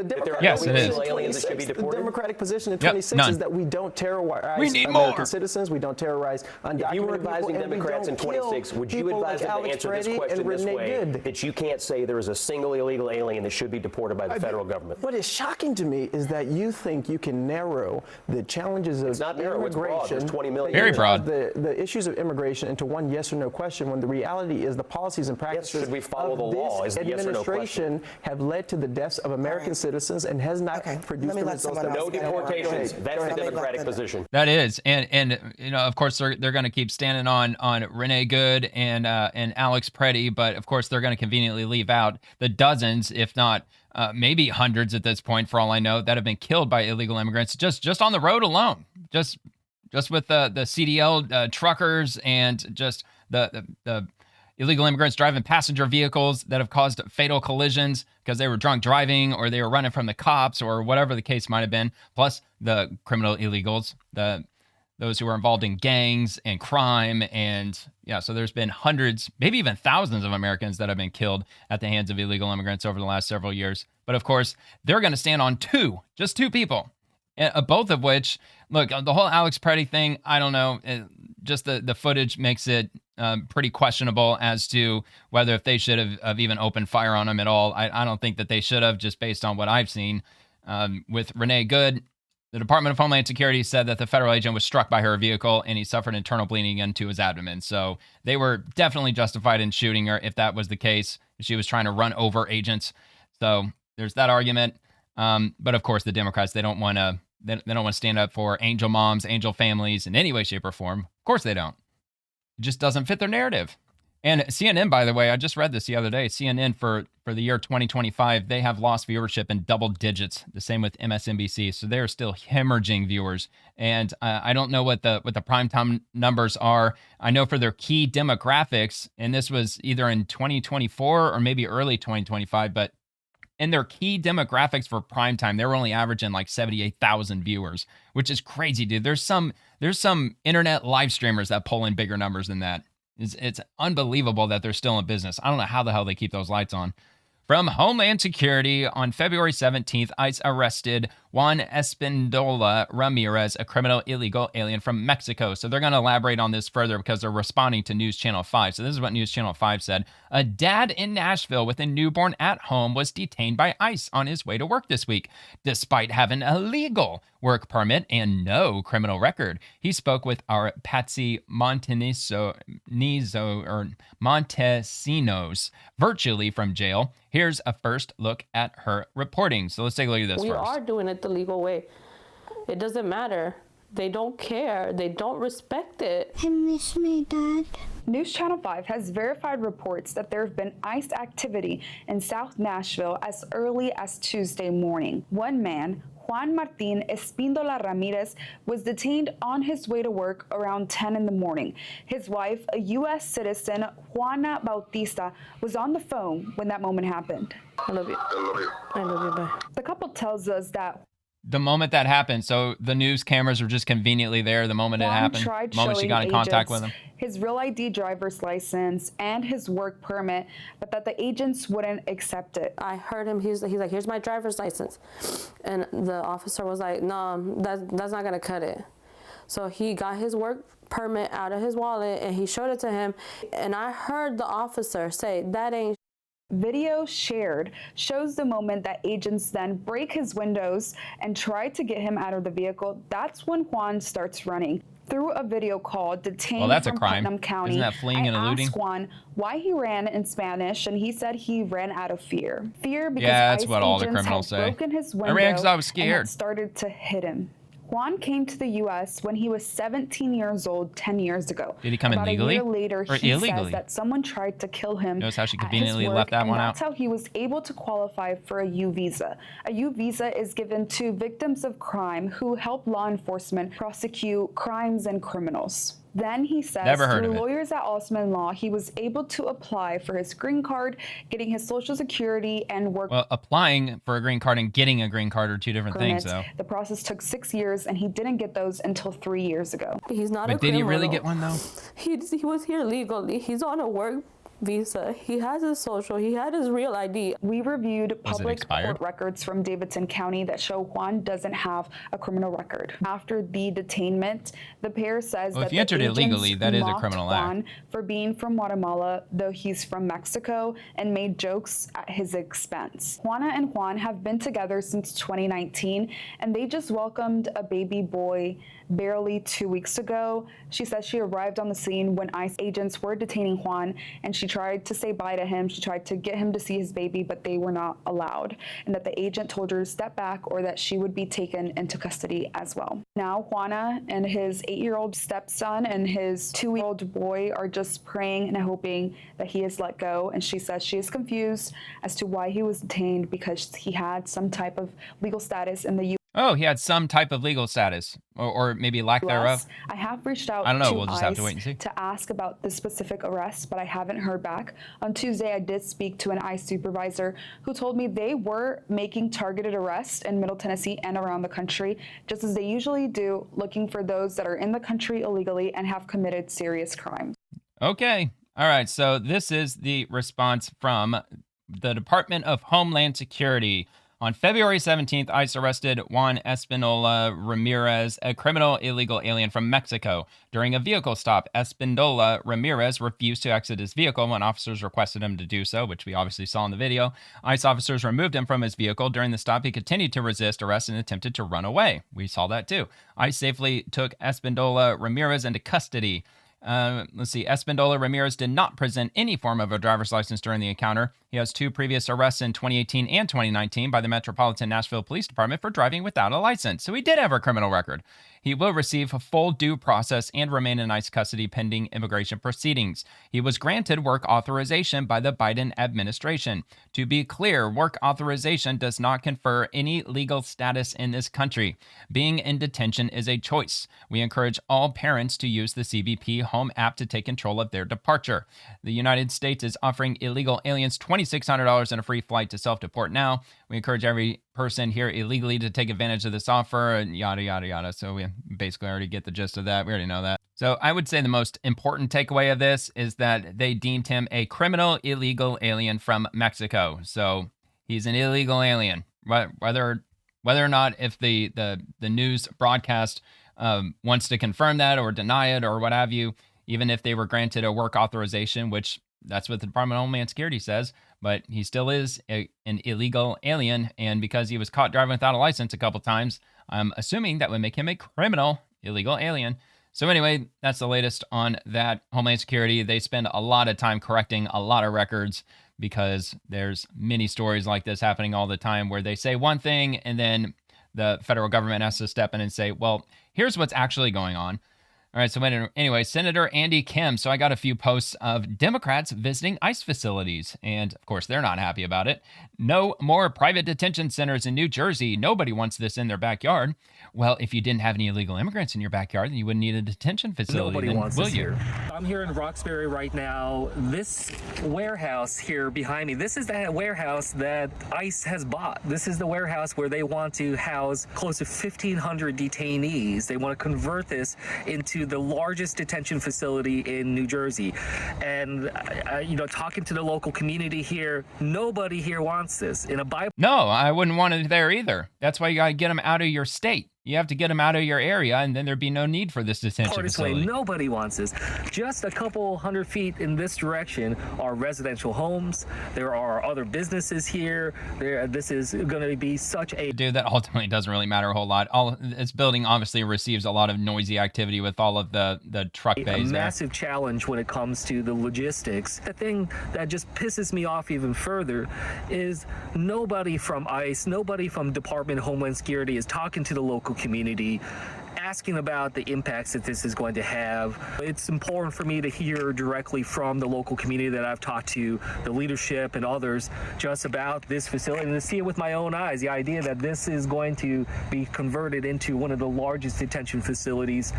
Yes, it is. The Democratic position in 26 is that we don't terrorize American citizens, we don't terrorize undocumented people. If you were advising Democrats in 26, would you advise them to answer this question this way, that you can't say there is a single illegal alien that should be deported by the federal government? What is shocking to me is that you think you can narrow the challenges of immigration, 20 million. Very broad. The issues of immigration into one yes or no question, when the reality is the policies and practices should we follow the law is the yes or no question. Have led to the deaths of American citizens and has not produced the results that no deportations. That's the Democratic position. That is, and you know, of course, they're going to keep standing on Renee Good and Alex Preddy, but of course, they're going to conveniently leave out the dozens, if not maybe hundreds at this point, for all I know, that have been killed by illegal immigrants just on the road alone. Just with the CDL truckers and just the illegal immigrants driving passenger vehicles that have caused fatal collisions because they were drunk driving or they were running from the cops or whatever the case might have been, plus the criminal illegals, those who were involved in gangs and crime. And yeah, so there's been hundreds, maybe even thousands of Americans that have been killed at the hands of illegal immigrants over the last several years. But of course, they're going to stand on just two people. Both of which, look, the whole Alex Preddy thing, I don't know, just the footage makes it pretty questionable as to whether if they should have even opened fire on him at all. I don't think that they should have, just based on what I've seen. With Renee Good, the Department of Homeland Security said that the federal agent was struck by her vehicle and he suffered internal bleeding into his abdomen. So they were definitely justified in shooting her if that was the case. She was trying to run over agents. So there's that argument. But of course, the Democrats, they don't want to stand up for angel moms, angel families in any way, shape, or form. Of course they don't. It just doesn't fit their narrative. And CNN, by the way, I just read this the other day. CNN for the year 2025, they have lost viewership in double digits. The same with MSNBC. So they're still hemorrhaging viewers. And I don't know what the primetime numbers are. I know for their key demographics, and this was either in 2024 or maybe early 2025, but in their key demographics for primetime, they were only averaging like 78,000 viewers, which is crazy, dude. There's some internet live streamers that pull in bigger numbers than that. It's unbelievable that they're still in business. I don't know how the hell they keep those lights on. From Homeland Security, on February 17th, ICE arrested Juan Espindola Ramirez, a criminal illegal alien from Mexico. So they're going to elaborate on this further because they're responding to News Channel 5. So this is what News Channel 5 said. A dad in Nashville with a newborn at home was detained by ICE on his way to work this week, despite having a legal work permit and no criminal record. He spoke with our Patsy Montesinos virtually from jail. Here's a first look at her reporting. So let's take a look at this first. We are doing it the legal way. It doesn't matter. They don't care. They don't respect it. I miss my dad. News Channel 5 has verified reports that there have been ICE activity in South Nashville as early as Tuesday morning. One man, Juan Martin Espindola Ramirez, was detained on his way to work around 10 in the morning. His wife, a U.S. citizen, Juana Bautista, was on the phone when that moment happened. I love you. I love you. I love you. Bye. The couple tells us that the moment that happened, so the news cameras were just conveniently there the moment it happened, the moment she got in contact with him. His real ID driver's license and his work permit, but that the agents wouldn't accept it. I heard him, he's like, here's my driver's license. And the officer was like, no, that's not gonna cut it. So he got his work permit out of his wallet and he showed it to him. And I heard the officer say, that ain't. Video shared shows the moment that agents then break his windows and try to get him out of the vehicle. That's when Juan starts running. Through a video call detained from Putnam County, isn't that fleeing and eluding? I asked Juan why he ran in Spanish, and he said he ran out of fear. Fear because that's ICE what all the agents criminals had say. broken his window I ran because I was scared. And started to hit him. Juan came to the U.S. when he was 17 years old 10 years ago. Did he come in legally? About a year later, he illegally? says that someone tried to kill him. Notice how she at conveniently his work, left that one out. That's how he was able to qualify for a U visa. A U visa is given to victims of crime who help law enforcement prosecute crimes and criminals. Then he says through lawyers at Osman Law, he was able to apply for his green card, getting his Social Security and work. Well, applying for a green card and getting a green card are two different things, though. The process took 6 years, and he didn't get those until 3 years ago. He's not a criminal. But did he really get one, though? He was here legally. He's on a work visa. He has his social. He had his real ID. We reviewed public court records from Davidson County that show Juan doesn't have a criminal record. After the detainment, the pair says that if you entered illegally, that is a criminal act. For being from Guatemala, though he's from Mexico, and made jokes at his expense. Juana and Juan have been together since 2019, and they just welcomed a baby boy barely 2 weeks ago. She says she arrived on the scene when ICE agents were detaining Juan, and she tried to say bye to him. She tried to get him to see his baby, but they were not allowed, and that the agent told her to step back or that she would be taken into custody as well. Now, Juana and his 8-year-old stepson and his 2-year-old boy are just praying and hoping that he is let go, and she says she is confused as to why he was detained because he had some type of legal status in the U.S. Oh, he had some type of legal status, or maybe lack thereof. I have reached out I don't know. to We'll just have to wait and see. to ask about the specific arrest, but I haven't heard back. On Tuesday, I did speak to an ICE supervisor who told me they were making targeted arrests in Middle Tennessee and around the country, just as they usually do, looking for those that are in the country illegally and have committed serious crimes. Okay. All right. So this is the response from the Department of Homeland Security. On February 17th, ICE arrested Juan Espindola Ramirez, a criminal illegal alien from Mexico. During a vehicle stop, Espindola Ramirez refused to exit his vehicle when officers requested him to do so, which we obviously saw in the video. ICE officers removed him from his vehicle. During the stop, he continued to resist arrest and attempted to run away. We saw that too. ICE safely took Espindola Ramirez into custody. Let's see. Espindola Ramirez did not present any form of a driver's license during the encounter. He has 2 previous arrests in 2018 and 2019 by the Metropolitan Nashville Police Department for driving without a license. So he did have a criminal record. He will receive a full due process and remain in ICE custody pending immigration proceedings. He was granted work authorization by the Biden administration. To be clear, work authorization does not confer any legal status in this country. Being in detention is a choice. We encourage all parents to use the CBP Home app to take control of their departure. The United States is offering illegal aliens $2,600 and a free flight to self-deport now. We encourage every person here illegally to take advantage of this offer, and yada, yada, yada. So we basically already get the gist of that. We already know that. So I would say the most important takeaway of this is that they deemed him a criminal illegal alien from Mexico. So he's an illegal alien. Whether Whether or not if the news broadcast wants to confirm that or deny it or what have you, even if they were granted a work authorization, which that's what the Department of Homeland Security says, but he still is an illegal alien. And because he was caught driving without a license a couple times, I'm assuming that would make him a criminal illegal alien. So anyway, that's the latest on that. Homeland Security, they spend a lot of time correcting a lot of records because there's many stories like this happening all the time where they say one thing and then the federal government has to step in and say, well, here's what's actually going on. All right, so anyway, Senator Andy Kim. So I got a few posts of Democrats visiting ICE facilities, and of course, they're not happy about it. No more private detention centers in New Jersey. Nobody wants this in their backyard. Well, if you didn't have any illegal immigrants in your backyard, then you wouldn't need a detention facility. Nobody wants will this you? here. I'm here in Roxbury right now. This warehouse here behind me, this is that warehouse that ICE has bought. This is the warehouse where they want to house close to 1,500 detainees. They want to convert this into the largest detention facility in New Jersey. And, talking to the local community here, nobody here wants this. No, I wouldn't want it there either. That's why you got to get them out of your state. You have to get them out of your area, and then there'd be no need for this detention facility. Nobody wants this. Just a couple hundred feet in this direction are residential homes. There are other businesses here. This is going to be such a... Dude, that ultimately doesn't really matter a whole lot. This building obviously receives a lot of noisy activity with all of the truck bays. A massive challenge when it comes to the logistics. The thing that just pisses me off even further is nobody from ICE, nobody from Department of Homeland Security is talking to the local community, asking about the impacts that this is going to have. It's important for me to hear directly from the local community that I've talked to, the leadership and others, just about this facility and to see it with my own eyes. The idea that this is going to be converted into one of the largest detention facilities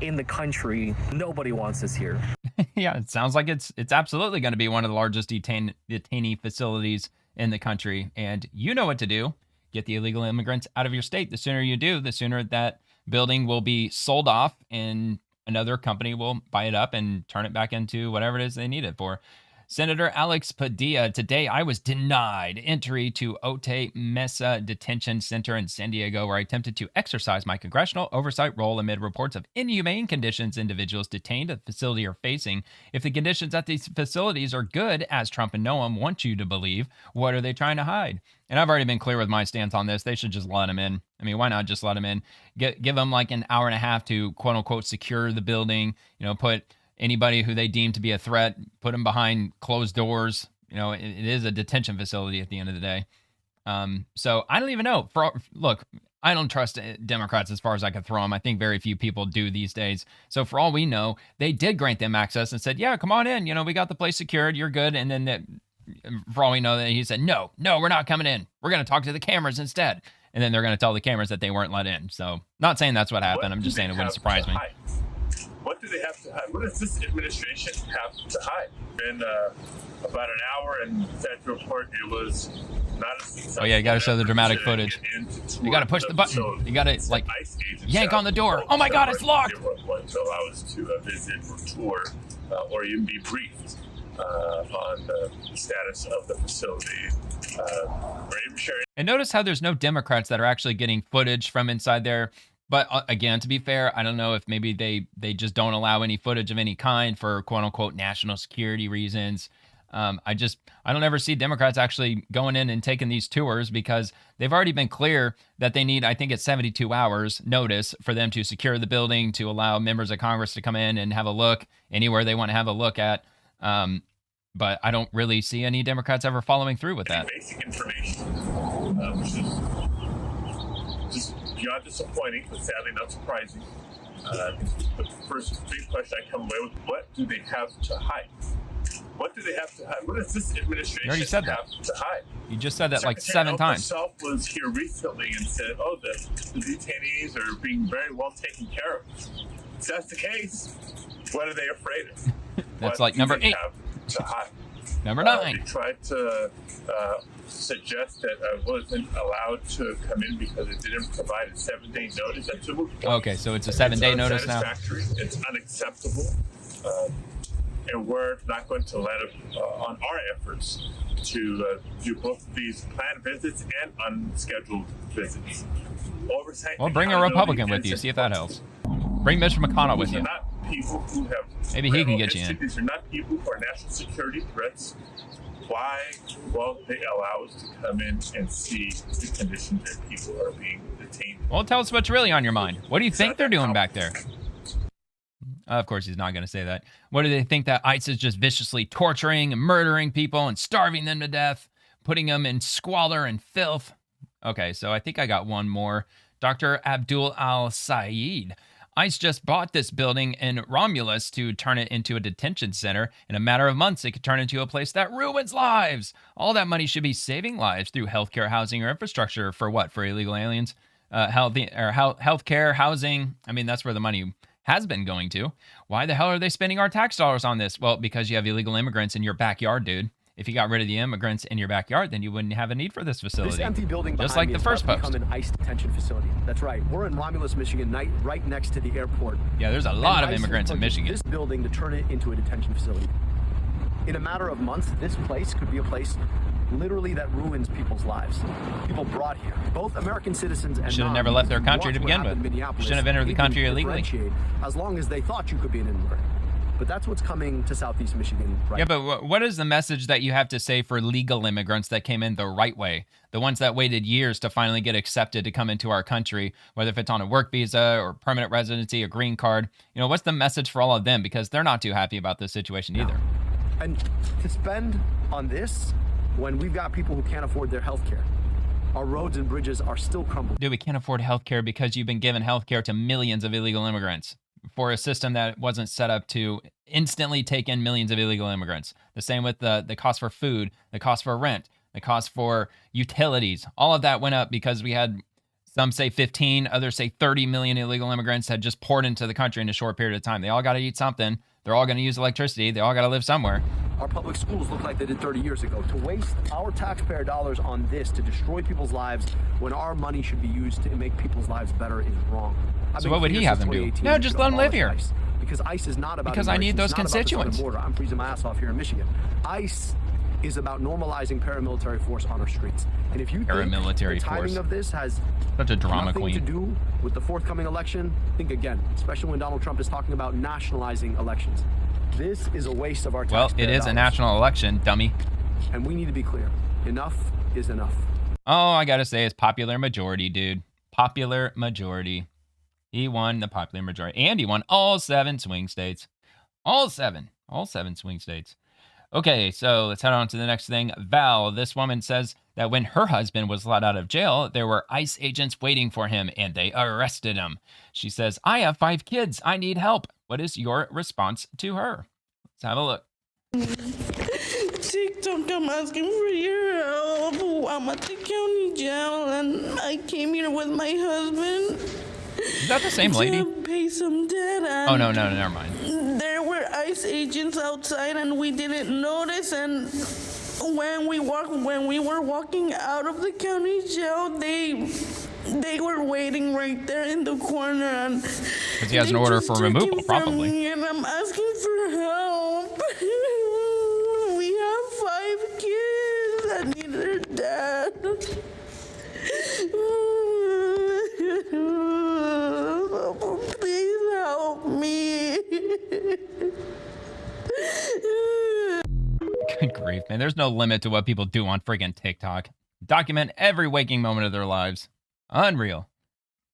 in the country. Nobody wants this here. Yeah, it sounds like it's absolutely going to be one of the largest detainee facilities in the country. And you know what to do. Get the illegal immigrants out of your state. The sooner you do, the sooner that building will be sold off and another company will buy it up and turn it back into whatever it is they need it for. Senator Alex Padilla, today I was denied entry to Otay Mesa Detention Center in San Diego, where I attempted to exercise my congressional oversight role amid reports of inhumane conditions individuals detained at the facility are facing. If the conditions at these facilities are good, as Trump and Noam want you to believe, what are they trying to hide? And I've already been clear with my stance on this. They should just let them in. I mean, why not just let them in? Give them like an hour and a half to quote unquote secure the building, put anybody who they deem to be a threat, put them behind closed doors. It is a detention facility at the end of the day. So I don't even know. Look, I don't trust Democrats as far as I can throw them. I think very few people do these days. So for all we know, they did grant them access and said, yeah, come on in. We got the place secured. You're good. And then for all we know, that he said, no, we're not coming in. We're going to talk to the cameras instead. And then they're going to tell the cameras that they weren't let in. So not saying that's what happened. I'm just saying it wouldn't surprise me. What do they have to hide? What does this administration have to hide? In about an hour, and that report, it was not a successful. Oh yeah, you got to show the dramatic footage. You got to push the button. You got to yank on the door. Oh my God, it's locked. To allow us to visit or tour or even be briefed on the status of the facility. Or even sharing. And notice how there's no Democrats that are actually getting footage from inside there. But again, to be fair, I don't know if maybe they just don't allow any footage of any kind for quote unquote national security reasons. I don't ever see Democrats actually going in and taking these tours because they've already been clear that they need, I think it's 72 hours notice for them to secure the building, to allow members of Congress to come in and have a look anywhere they want to have a look at. But I don't really see any Democrats ever following through with that. Basic information, which is just beyond disappointing, but sadly not surprising. The first big question I come away with: what do they have to hide? What do they have to hide? What does this administration you already said have that. to hide? You just said that like Secretary 7 times. Himself was here recently and said, "Oh, the detainees are being very well taken care of." If that's the case, what are they afraid of? That's like number 8. To hide? Number 9. They tried to suggest that I wasn't allowed to come in because it didn't provide a 7-day notice. That's okay, so it's a 7-day notice now. It's unacceptable. and we're not going to let up on our efforts to do both these planned visits and unscheduled visits. Oversight. Well, bring a Republican with you. See if that helps. Bring Mitch McConnell with you. People who have maybe he can get you in. These are not people who are national security threats. Why won't they allow us to come in and see the conditions that people are being detained? Well, tell us what's really on your mind. What do you think they're doing back there? Of course, he's not going to say that. What do they think that ICE is just viciously torturing and murdering people and starving them to death, putting them in squalor and filth? Okay, so I think I got one more. Dr. Abdul Al-Sayed. ICE just bought this building in Romulus to turn it into a detention center. In a matter of months, it could turn into a place that ruins lives. All that money should be saving lives through healthcare, housing, or infrastructure. For what? For illegal aliens? Healthcare, housing. I mean, that's where the money has been going to. Why the hell are they spending our tax dollars on this? Well, because you have illegal immigrants in your backyard, dude. If you got rid of the immigrants in your backyard, then you wouldn't have a need for this facility. This empty building just like the first post. Become an ICE detention facility. That's right. We're in Romulus, Michigan, right next to the airport. Yeah, there's a lot of immigrants in Michigan. This building to turn it into a detention facility. In a matter of months, this place could be a place literally that ruins people's lives. People brought here, both American citizens and should have never left their country to begin with. Shouldn't have entered the country illegally. As long as they thought you could be an immigrant. But that's what's coming to Southeast Michigan right now. Yeah, but what is the message that you have to say for legal immigrants that came in the right way? The ones that waited years to finally get accepted to come into our country, whether if it's on a work visa or permanent residency, a green card. You know, what's the message for all of them? Because they're not too happy about this situation either. And to spend on this when we've got people who can't afford their health care. Our roads and bridges are still crumbling. Dude, we can't afford health care because you've been giving health care to millions of illegal immigrants for a system that wasn't set up to instantly take in millions of illegal immigrants. The same with the cost for food, the cost for rent, the cost for utilities. All of that went up because we had, some say 15, others say 30 million illegal immigrants had just poured into the country in a short period of time. They all got to eat something. They're all going to use electricity. They all got to live somewhere. Our public schools look like they did 30 years ago. To waste our taxpayer dollars on this, to destroy people's lives, when our money should be used to make people's lives better, is wrong. So what would he have them do? No, just let them live here. ICE, because ICE is not about because I need those constituents. I'm freezing my ass off here in Michigan. ICE is about normalizing paramilitary force on our streets. And if you think the timing of this has such a drama nothing to do with the forthcoming election, think again, especially when Donald Trump is talking about nationalizing elections. This is a waste of our taxpayer dollars. Well, it is a national election, dummy. And we need to be clear. Enough is enough. Oh, I gotta say, it's popular majority, dude. Popular majority. He won the popular majority. And he won all 7 swing states. All 7 swing states. Okay, so let's head on to the next thing. Val, this woman says that when her husband was let out of jail, there were ICE agents waiting for him and they arrested him. She says, I have 5 kids. I need help. What is your response to her? Let's have a look. TikTok, I'm asking for your help. I'm at the county jail and I came here with my husband. Is that the same lady? To pay some debt. And oh, no, never mind. There were ICE agents outside and we didn't notice. And when we were walking out of the county jail, they were waiting right there in the corner. Because he has an order for removal, probably. And I'm asking for help. We have 5 kids that need their dad. Please help me. Good grief, man. There's no limit to what people do on friggin' TikTok. Document every waking moment of their lives. Unreal.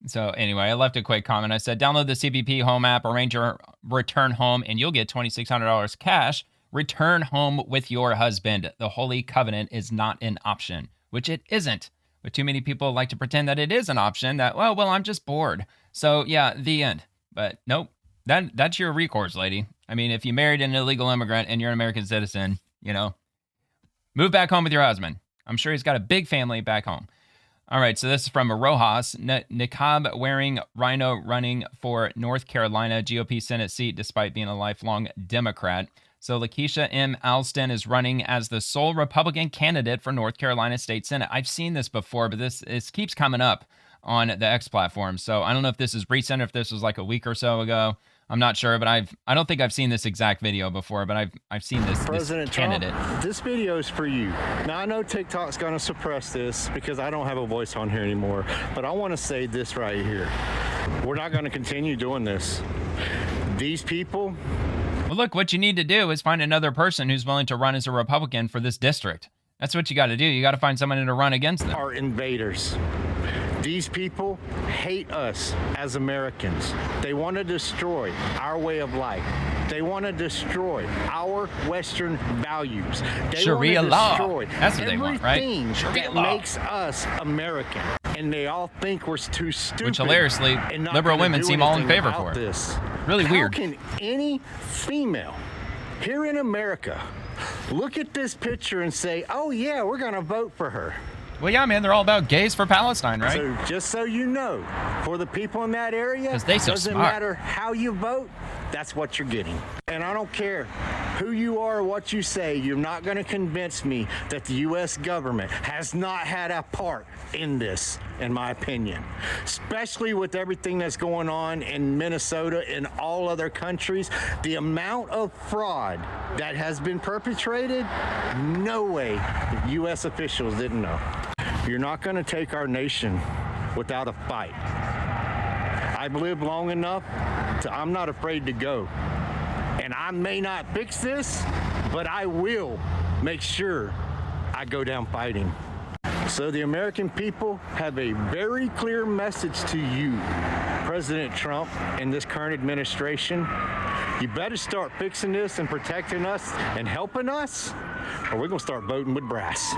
So anyway, I left a quick comment. I said, download the CBP Home app, arrange your return home, and you'll get $2,600 cash. Return home with your husband. The Holy Covenant is not an option, which it isn't. But too many people like to pretend that it is an option, that, well, I'm just bored. So yeah, the end. But nope, that's your recourse, lady. I mean, if you married an illegal immigrant and you're an American citizen, you know, move back home with your husband. I'm sure he's got a big family back home. All right, so this is from Rojas. Niqab-wearing rhino running for North Carolina GOP Senate seat despite being a lifelong Democrat. So Lakeisha M. Alston is running as the sole Republican candidate for North Carolina State Senate. I've seen this before, but this keeps coming up on the X platform. So I don't know if this is recent, if this was like a week or so ago. I'm not sure, but I don't think I've seen this exact video before, but I've seen this candidate. Trump, this video is for you. Now I know TikTok's going to suppress this because I don't have a voice on here anymore, but I want to say this right here. We're not going to continue doing this. These people. Well, look, what you need to do is find another person who's willing to run as a Republican for this district. That's what you got to do. You got to find someone to run against them. Are invaders. These people hate us as Americans. They want to destroy our way of life. They want to destroy our Western values. They Sharia want to law. destroy That's what they want, right? everything Sharia that law. makes us American. And they all think we're too stupid. Which hilariously, and not liberal gonna women do seem all in anything favor about for it. this. Really weird. How can any female here in America look at this picture and say, oh yeah, we're going to vote for her? Well, yeah, man, they're all about gays for Palestine, right? So just so you know, for the people in that area, 'Cause they so doesn't smart. matter how you vote, that's what you're getting. And I don't care who you are or what you say, you're not going to convince me that the U.S. government has not had a part in this, in my opinion. Especially with everything that's going on in Minnesota and all other countries, the amount of fraud that has been perpetrated, no way U.S. officials didn't know. You're not going to take our nation without a fight. I've lived long enough I'm not afraid to go. And I may not fix this, but I will make sure I go down fighting. So the American people have a very clear message to you, President Trump and this current administration. You better start fixing this and protecting us and helping us, or we're going to start voting with brass.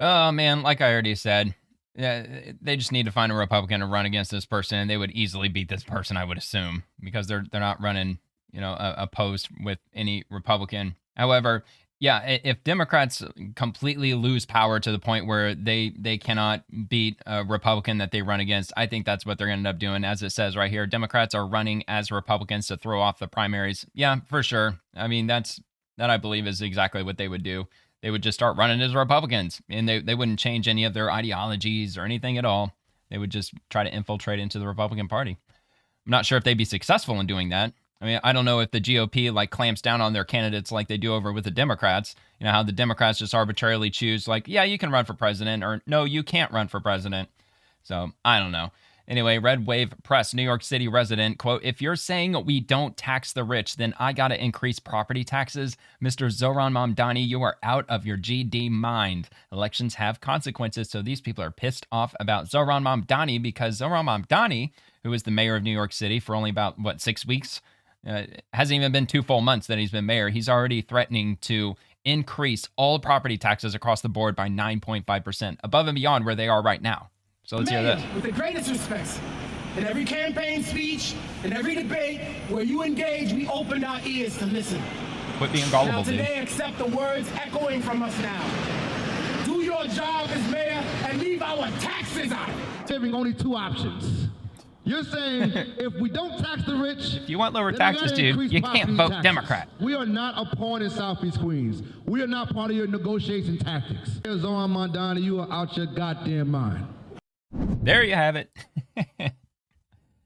Oh, man, like I already said, yeah, they just need to find a Republican to run against this person, and they would easily beat this person, I would assume, because they're not running, opposed with any Republican. However, yeah, if Democrats completely lose power to the point where they cannot beat a Republican that they run against, I think that's what they're going to end up doing. As it says right here, Democrats are running as Republicans to throw off the primaries. Yeah, for sure. I mean, that I believe is exactly what they would do. They would just start running as Republicans, and they wouldn't change any of their ideologies or anything at all. They would just try to infiltrate into the Republican Party. I'm not sure if they'd be successful in doing that. I mean, I don't know if the GOP clamps down on their candidates like they do over with the Democrats. You know, how the Democrats just arbitrarily choose yeah, you can run for president, or no, you can't run for president. So I don't know. Anyway, Red Wave Press, New York City resident, quote, if you're saying we don't tax the rich, then I got to increase property taxes. Mr. Zohran Mamdani, you are out of your GD mind. Elections have consequences, so these people are pissed off about Zohran Mamdani because Zohran Mamdani, who is the mayor of New York City for only about, 6 weeks? Hasn't even been 2 full months that he's been mayor. He's already threatening to increase all property taxes across the board by 9.5%, above and beyond where they are right now. So let's hear this. With the greatest respect, in every campaign speech, in every debate where you engage, we opened our ears to listen. Quit being gullible, now today, dude. accept the words echoing from us now. Do your job as mayor and leave our taxes out. Saving only 2 options. You're saying if we don't tax the rich, if you want lower taxes, dude, you can't vote taxes. Democrat. We are not a pawn in Southeast Queens. We are not part of your negotiation tactics. Zohran Mamdani, you are out your goddamn mind. There you have it.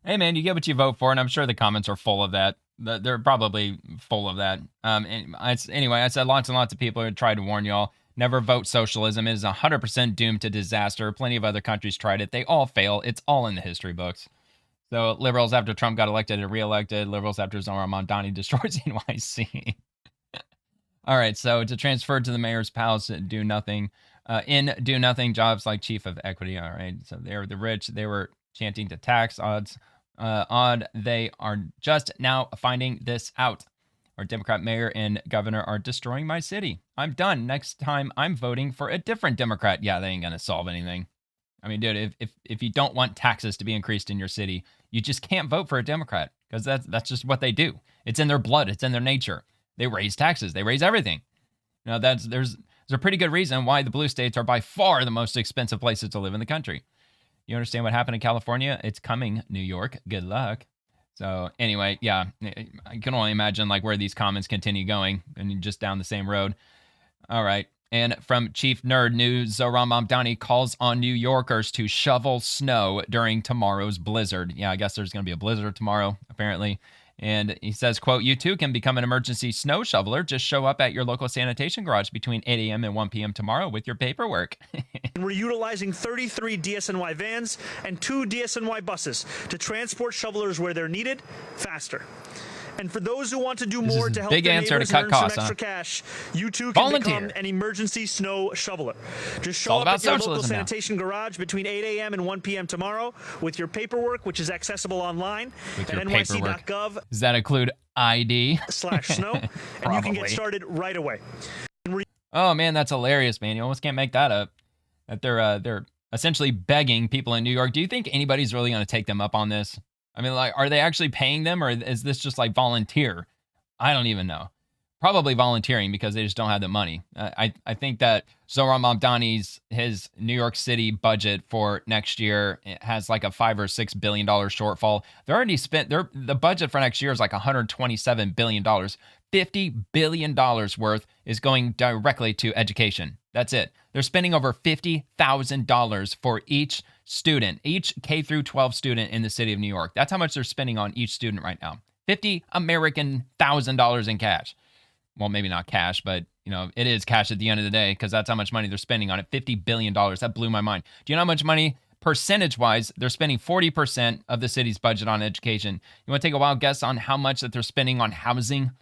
Hey, man, you get what you vote for, and I'm sure the comments are full of that. They're probably full of that. Anyway, I said lots and lots of people have tried to warn y'all. Never vote socialism. It is 100% doomed to disaster. Plenty of other countries tried it. They all fail. It's all in the history books. So liberals after Trump got elected and reelected. Liberals after Zohran Mamdani destroys NYC. All right, so to transfer to the mayor's palace, do nothing. Do nothing jobs like chief of equity. All right, so they're the rich. They were chanting to tax odds. They are just now finding this out. Our Democrat mayor and governor are destroying my city. I'm done. Next time I'm voting for a different Democrat. Yeah, they ain't gonna solve anything. I mean, dude, if you don't want taxes to be increased in your city, you just can't vote for a Democrat because that's just what they do. It's in their blood. It's in their nature. They raise taxes. They raise everything. You know, there's a pretty good reason why the blue states are by far the most expensive places to live in the country. You understand what happened in California? It's coming, New York. Good luck. So anyway, yeah, I can only imagine where these comments continue going and just down the same road. All right. And from Chief Nerd News, Zohran Mamdani calls on New Yorkers to shovel snow during tomorrow's blizzard. Yeah, I guess there's going to be a blizzard tomorrow, apparently. And he says, quote, "You too can become an emergency snow shoveler. Just show up at your local sanitation garage between 8 a.m. and 1 p.m. tomorrow with your paperwork." And we're utilizing 33 DSNY vans and 2 DSNY buses to transport shovelers where they're needed faster. And for those who want to do more to help their neighbors and earn some extra cash, you too can become an emergency snow shoveler. Just show up at your local sanitation garage between 8 a.m. and 1 p.m. tomorrow with your paperwork, which is accessible online at nyc.gov. Does that include ID? /snow, and you can get started right away. Oh man, that's hilarious, man. You almost can't make that up. That they're essentially begging people in New York. Do you think anybody's really going to take them up on this? I mean, like, are they actually paying them, or is this just like volunteer? I don't even know. Probably volunteering because they just don't have the money. I think that Zohran Mamdani's his New York City budget for next year has like a $5 or $6 billion shortfall. They're already spent. The budget for next year is like $127 billion. $50 billion worth is going directly to education. That's it. They're spending over $50,000 for each student, each K through 12 student in the city of New York. That's how much they're spending on each student right now. $50 American $1,000 in cash. Well, maybe not cash, but you know, it is cash at the end of the day because that's how much money they're spending on it. $50 billion. That blew my mind. Do you know how much money, percentage-wise, they're spending 40% of the city's budget on education? You want to take a wild guess on how much that they're spending on housing?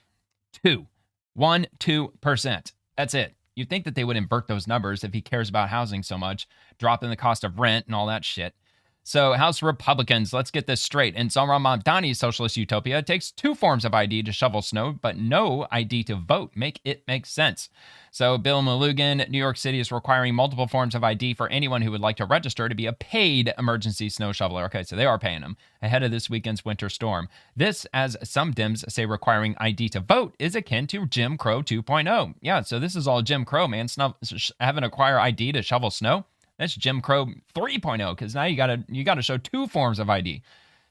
2%. That's it. You'd think that they would invert those numbers if he cares about housing so much, dropping the cost of rent and all that shit. So House Republicans, let's get this straight. In Zohran Mamdani's socialist utopia, it takes 2 forms of ID to shovel snow, but no ID to vote. Make it make sense. So Bill Mulligan, New York City is requiring multiple forms of ID for anyone who would like to register to be a paid emergency snow shoveler. Okay, so they are paying them ahead of this weekend's winter storm. This, as some Dems say, requiring ID to vote is akin to Jim Crow 2.0. Yeah, so this is all Jim Crow, man. Having to acquire ID to shovel snow. That's Jim Crow 3.0 because now you gotta show 2 forms of ID.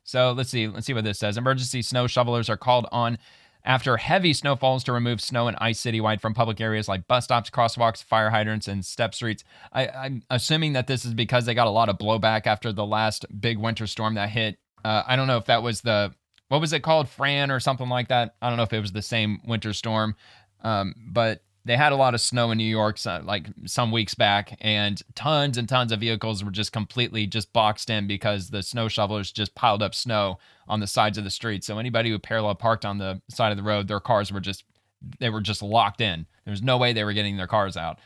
So let's see what this says. Emergency snow shovelers are called on after heavy snowfalls to remove snow and ice citywide from public areas like bus stops, crosswalks, fire hydrants, and step streets. I'm assuming that this is because they got a lot of blowback after the last big winter storm that hit. I don't know if that was what was it called? Fran or something like that. I don't know if it was the same winter storm, but they had a lot of snow in New York, like some weeks back, and tons of vehicles were just completely boxed in because the snow shovelers just piled up snow on the sides of the street. So anybody who parallel parked on the side of the road, their cars were just locked in. There's no way they were getting their cars out.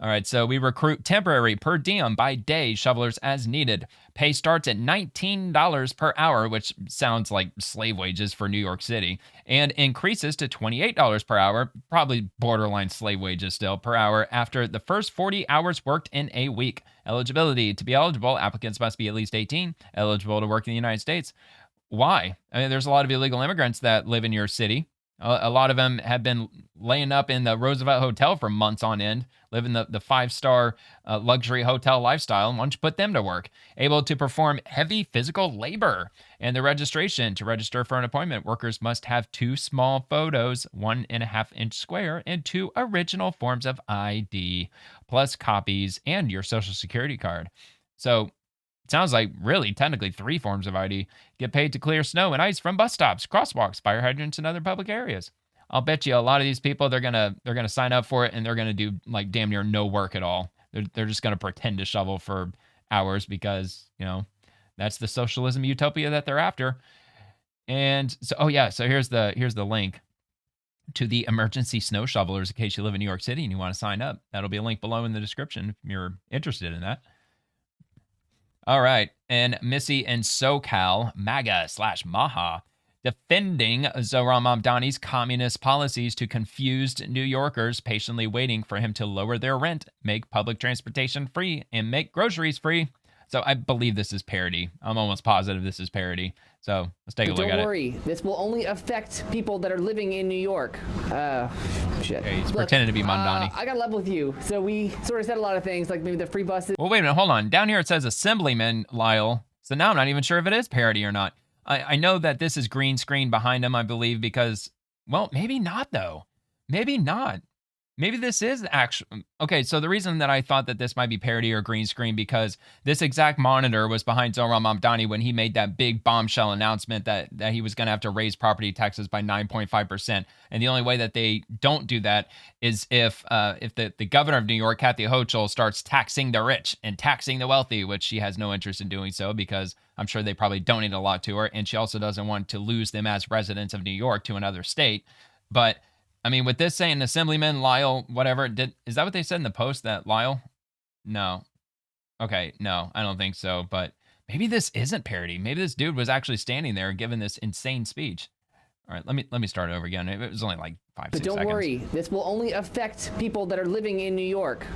All right, so we recruit temporary per diem by day shovelers as needed. Pay starts at $19 per hour, which sounds like slave wages for New York City, and increases to $28 per hour, probably borderline slave wages still, per hour after the first 40 hours worked in a week. Eligibility. To be eligible, applicants must be at least 18, eligible to work in the United States. Why? I mean, there's a lot of illegal immigrants that live in your city. A lot of them have been laying up in the Roosevelt Hotel for months on end, living the 5-star luxury hotel lifestyle. And why don't you put them to work? Able to perform heavy physical labor. And the registration. To register for an appointment, workers must have 2 small photos, 1.5-inch square, and 2 original forms of ID, plus copies and your social security card. So it sounds like really technically 3 forms of ID. Get paid to clear snow and ice from bus stops, crosswalks, fire hydrants, and other public areas. I'll bet you a lot of these people, they're gonna sign up for it and they're gonna do like damn near no work at all. They're just gonna pretend to shovel for hours because, you know, that's the socialism utopia that they're after. And so so here's the link to the emergency snow shovelers in case you live in New York City and you want to sign up. That'll be a link below in the description if you're interested in that. All right, and Missy in SoCal, MAGA/Maha, defending Zohran Mamdani's communist policies to confused New Yorkers patiently waiting for him to lower their rent, make public transportation free, and make groceries free. So I believe this is parody. I'm almost positive this is parody. So let's take a look at it. Don't worry, this will only affect people that are living in New York. Shit. Okay, he's pretending to be Mamdani. I got level with you. So we sort of said a lot of things, like maybe the free buses. Well, wait a minute, hold on. Down here it says Assemblyman Lyle. So now I'm not even sure if it is parody or not. I know that this is green screen behind him, I believe, because, well, maybe not, though. Maybe not. Maybe this is actually okay. So the reason that I thought that this might be parody or green screen because this exact monitor was behind Zohran Mamdani when he made that big bombshell announcement that he was going to have to raise property taxes by 9.5%. And the only way that they don't do that is if the governor of New York, Kathy Hochul, starts taxing the rich and taxing the wealthy, which she has no interest in doing so because I'm sure they probably donate a lot to her, and she also doesn't want to lose them as residents of New York to another state, but. I mean, with this saying Assemblyman Lyle, whatever, is that what they said in the Post, that Lyle? No. Okay, no, I don't think so. But maybe this isn't parody. Maybe this dude was actually standing there giving this insane speech. All right, let me start over again. It was only like 5, 6 But don't seconds. worry, this will only affect people that are living in New York.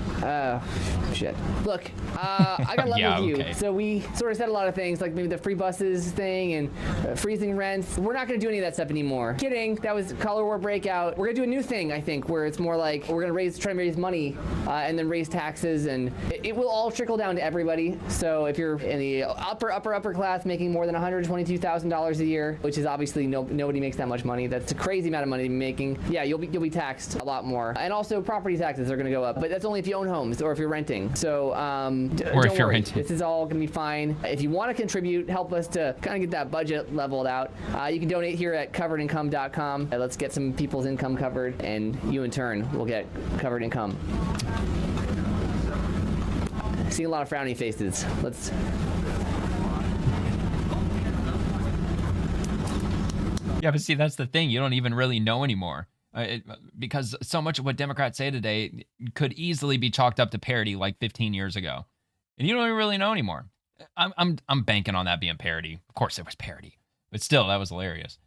Shit. Look, I got level Yeah, with you. okay. So we sort of said a lot of things, like maybe the free buses thing and freezing rents. We're not going to do any of that stuff anymore. Kidding. That was color war breakout. We're going to do a new thing, I think, where it's more like we're going to try and raise money and then raise taxes, and it will all trickle down to everybody. So if you're in the upper class making more than $122,000 a year, which is obviously nobody makes that much money. That's a crazy amount of money to be making. Yeah, you'll be taxed a lot more. And also property taxes are going to go up, but that's only if you own homes or if you're renting. So Or if you're renting. This is all going to be fine. If you want to contribute, help us to kind of get that budget leveled out. You can donate here at coveredincome.com. Let's get some people's income covered, and you in turn will get covered income. Seeing a lot of frowny faces. Let's. Yeah, but see, that's the thing. You don't even really know anymore. Because so much of what Democrats say today could easily be chalked up to parody like 15 years ago. And you don't even really know anymore. I'm banking on that being parody. Of course it was parody. But still, that was hilarious.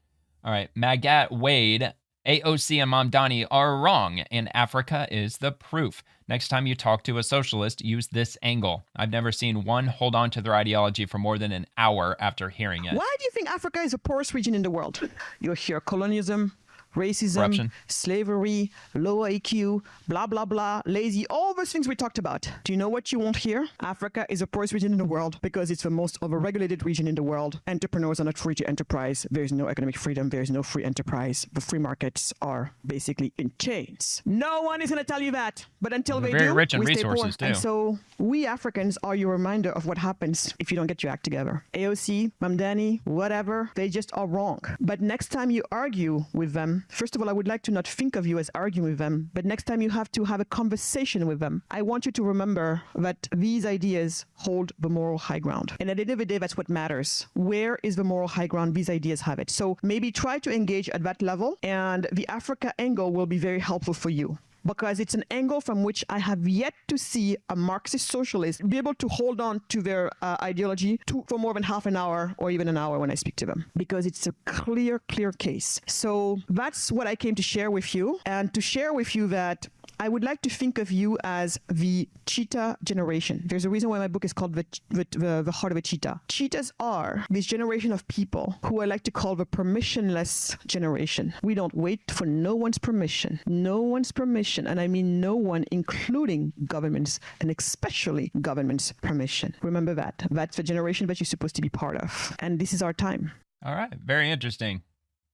All right, Magat Wade, AOC and Mamdani are wrong, and Africa is the proof. Next time you talk to a socialist, use this angle. I've never seen one hold on to their ideology for more than an hour after hearing it. Why do you think Africa is the poorest region in the world? You hear colonialism, racism, corruption, slavery, low IQ, blah, blah, blah, lazy, all those things we talked about. Do you know what you won't hear? Africa is the poorest region in the world because it's the most overregulated region in the world. Entrepreneurs are not free to enterprise. There is no economic freedom. There is no free enterprise. The free markets are basically in chains. No one is going to tell you that. But until they very do, rich in we stay poor. resources too. And so we Africans are your reminder of what happens if you don't get your act together. AOC, Mamdani, whatever, they just are wrong. But next time you argue with them, first of all, I would like to not think of you as arguing with them, but next time you have to have a conversation with them, I want you to remember that these ideas hold the moral high ground. And at the end of the day, that's what matters. Where is the moral high ground? These ideas have it. So maybe try to engage at that level, and the Africa angle will be very helpful for you, because it's an angle from which I have yet to see a Marxist socialist be able to hold on to their ideology for more than half an hour or even an hour when I speak to them, because it's a clear case. So that's what I came to share with you, and to share with you that I would like to think of you as the cheetah generation. There's a reason why my book is called The Heart of a Cheetah. Cheetahs are this generation of people who I like to call the permissionless generation. We don't wait for no one's permission. No one's permission, and I mean no one, including governments, and especially government's permission. Remember that. That's the generation that you're supposed to be part of. And this is our time. All right. Very interesting.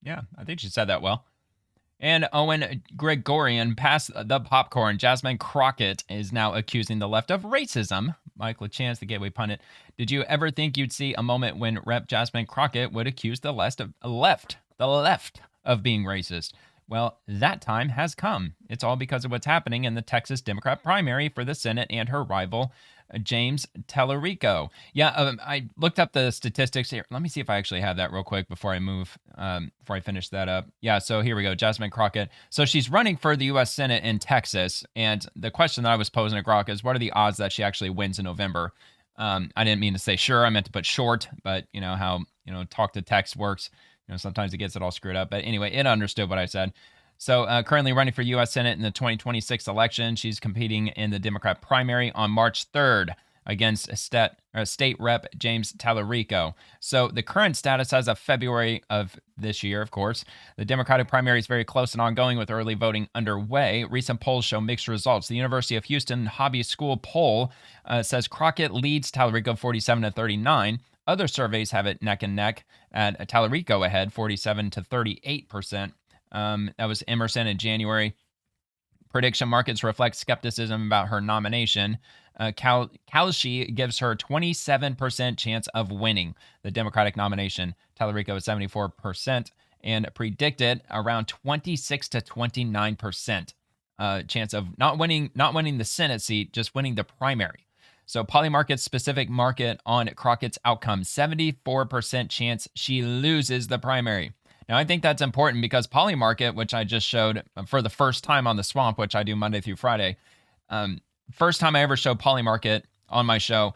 Yeah, I think she said that well. And Owen Gregorian passed the popcorn. Jasmine Crockett is now accusing the left of racism. Mike LaChance, the Gateway Pundit. Did you ever think you'd see a moment when Rep. Jasmine Crockett would accuse the left of being racist? Well, that time has come. It's all because of what's happening in the Texas Democrat primary for the Senate and her rival, James Tallarico. Yeah, I looked up the statistics here. Let me see if I actually have that real quick before I move, before I finish that up. Yeah, so here we go, Jasmine Crockett. So she's running for the U.S. Senate in Texas, and the question that I was posing to Grok is, what are the odds that she actually wins in November? I didn't mean to say sure, I meant to put short, but you know how, talk to text works. Sometimes it gets it all screwed up. But anyway, it understood what I said. So currently running for U.S. Senate in the 2026 election. She's competing in the Democrat primary on March 3rd against State Rep. James Tallarico. So the current status as of February of this year, of course, the Democratic primary is very close and ongoing with early voting underway. Recent polls show mixed results. The University of Houston Hobby School poll says Crockett leads Tallarico 47-39. Other surveys have it neck and neck at Tallarico ahead, 47 to 38%. That was Emerson in January. Prediction markets reflect skepticism about her nomination. Kalshi gives her 27% chance of winning the Democratic nomination. Tallarico is 74% and predicted around 26 to 29% chance of not winning the Senate seat, just winning the primary. So Polymarket's specific market on Crockett's outcome, 74% chance she loses the primary. Now, I think that's important because Polymarket, which I just showed for the first time on The Swamp, which I do Monday through Friday, first time I ever showed Polymarket on my show,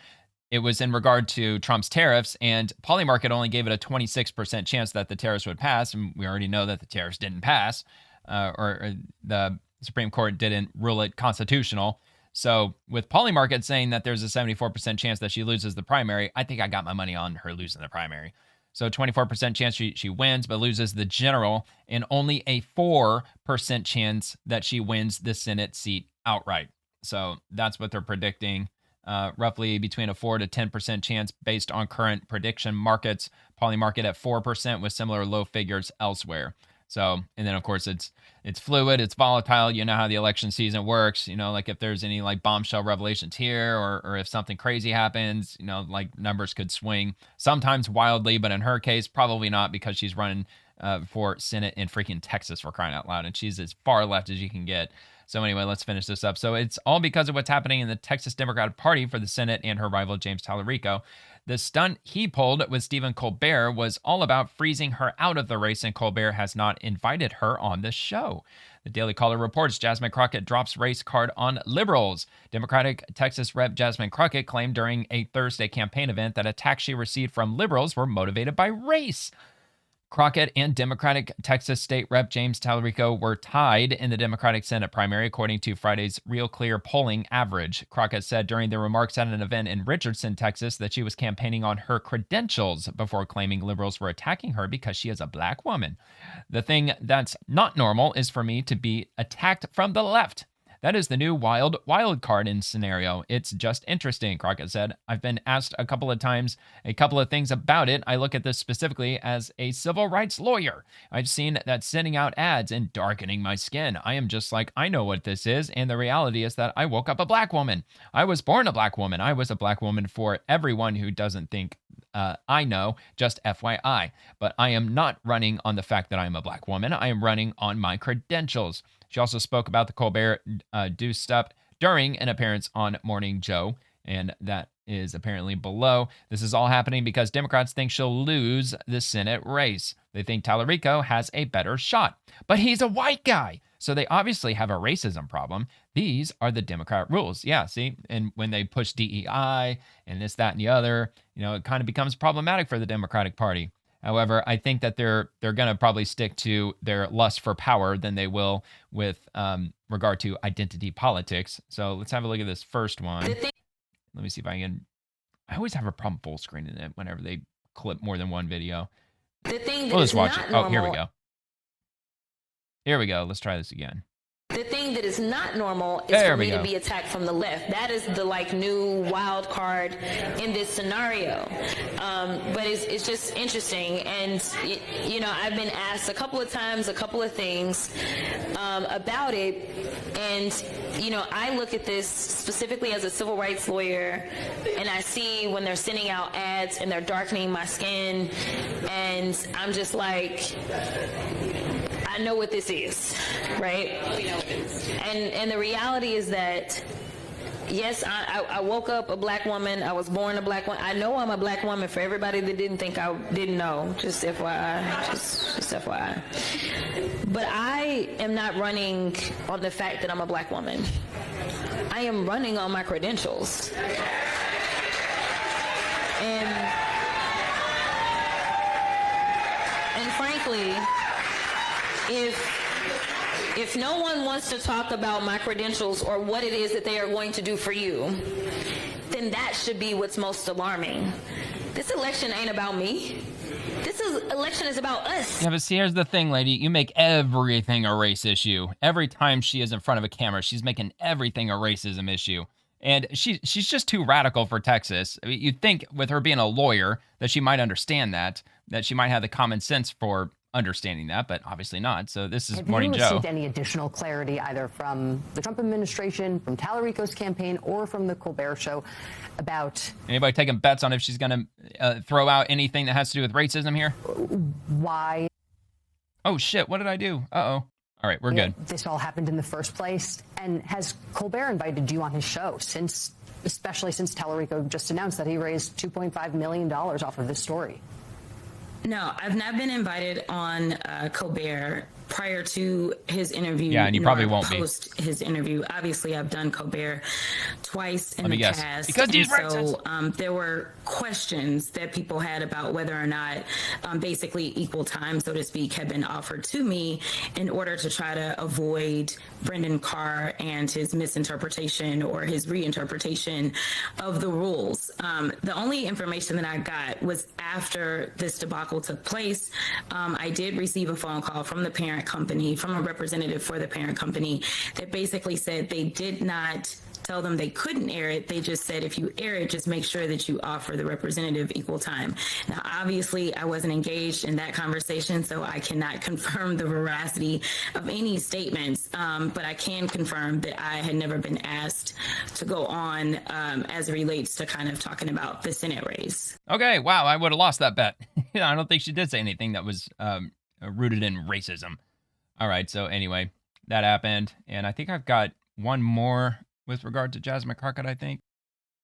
it was in regard to Trump's tariffs, and Polymarket only gave it a 26% chance that the tariffs would pass, and we already know that the tariffs didn't pass, or the Supreme Court didn't rule it constitutional. So with Polymarket saying that there's a 74% chance that she loses the primary, I think I got my money on her losing the primary. So 24% chance she wins but loses the general, and only a 4% chance that she wins the Senate seat outright. So that's what they're predicting, roughly between a 4 to 10% chance based on current prediction markets. Polymarket at 4% with similar low figures elsewhere. So, and then of course it's fluid, it's volatile. You know how the election season works. You know, like if there's any like bombshell revelations here, or if something crazy happens, you know, like numbers could swing sometimes wildly, but in her case, probably not, because she's running for Senate in freaking Texas, for crying out loud, and she's as far left as you can get. So anyway, let's finish this up. So it's all because of what's happening in the Texas Democratic Party for the Senate and her rival, James Tallarico. The stunt he pulled with Stephen Colbert was all about freezing her out of the race, and Colbert has not invited her on the show. The Daily Caller reports Jasmine Crockett drops race card on liberals. Democratic Texas Rep. Jasmine Crockett claimed during a Thursday campaign event that attacks she received from liberals were motivated by race. Crockett and Democratic Texas State Rep. James Tallarico were tied in the Democratic Senate primary, according to Friday's Real Clear polling average. Crockett said during the remarks at an event in Richardson, Texas, that she was campaigning on her credentials before claiming liberals were attacking her because she is a black woman. The thing that's not normal is for me to be attacked from the left. That is the new wild card in scenario. It's just interesting, Crockett said. I've been asked a couple of times a couple of things about it. I look at this specifically as a civil rights lawyer. I've seen that sending out ads and darkening my skin. I am just like, I know what this is, and the reality is that I woke up a black woman. I was born a black woman. I was a black woman for everyone who doesn't think I know, just FYI. But I am not running on the fact that I'm a black woman. I am running on my credentials. She also spoke about the Colbert deuced up during an appearance on Morning Joe, and that is apparently below. This is all happening because Democrats think she'll lose the Senate race. They think Tallarico has a better shot, but he's a white guy, so they obviously have a racism problem. These are the Democrat rules. Yeah, see? And when they push DEI and this, that, and the other, you know, it kind of becomes problematic for the Democratic Party. However, I think that they're going to probably stick to their lust for power than they will with regard to identity politics. So let's have a look at this first one. Let me see if I can. I always have a problem full screening it whenever they clip more than one video. We'll just watch it. Oh, here we go. Here we go. Let's try this again. The thing that is not normal is for me to be attacked from the left. That is the new wild card in this scenario. But it's just interesting. And, you know, I've been asked a couple of times, a couple of things about it. And, you know, I look at this specifically as a civil rights lawyer, and I see when they're sending out ads and they're darkening my skin, and I'm just like, I know what this is, right? And the reality is that, yes, I woke up a black woman. I was born a black woman. I know I'm a black woman, for everybody that didn't think I didn't know. Just FYI. Just FYI. But I am not running on the fact that I'm a black woman. I am running on my credentials. And frankly, if no one wants to talk about my credentials or what it is that they are going to do for you, then that should be what's most alarming. This election ain't about me. Election is about us. Yeah, but see, here's the thing, lady. You make everything a race issue. Every time she is in front of a camera, she's making everything a racism issue. And she's just too radical for Texas. I mean, you'd think with her being a lawyer that she might understand that she might have the common sense for understanding that, but obviously not. So this is Have Morning you Joe. received any additional clarity either from the Trump administration, from Tallarico's campaign, or from the Colbert Show about Anybody taking bets on if she's going to throw out anything that has to do with racism here? why Oh, shit. What did I do? Uh-oh. All right, we're good. this all happened in the first place? And has Colbert invited you on his show especially since Tallarico just announced that he raised $2.5 million off of this story? No, I've not been invited on Colbert prior to his interview. Yeah, and you probably won't be. Post his interview. Obviously, I've done Colbert twice in Let me the guess. past. Because he's so there were questions that people had about whether or not basically equal time, so to speak, had been offered to me in order to try to avoid Brendan Carr and his misinterpretation or his reinterpretation of the rules. The only information that I got was after this debacle took place. I did receive a phone call from the parent company, from a representative for the parent company, that basically said they did not tell them they couldn't air it. They just said, if you air it, just make sure that you offer the representative equal time. Now, obviously, I wasn't engaged in that conversation, so I cannot confirm the veracity of any statements, but I can confirm that I had never been asked to go on as it relates to kind of talking about the Senate race. Okay, wow, I would have lost that bet. I don't think she did say anything that was rooted in racism. All right, so anyway, that happened, and I think I've got one more with regard to Jasmine Crockett, I think.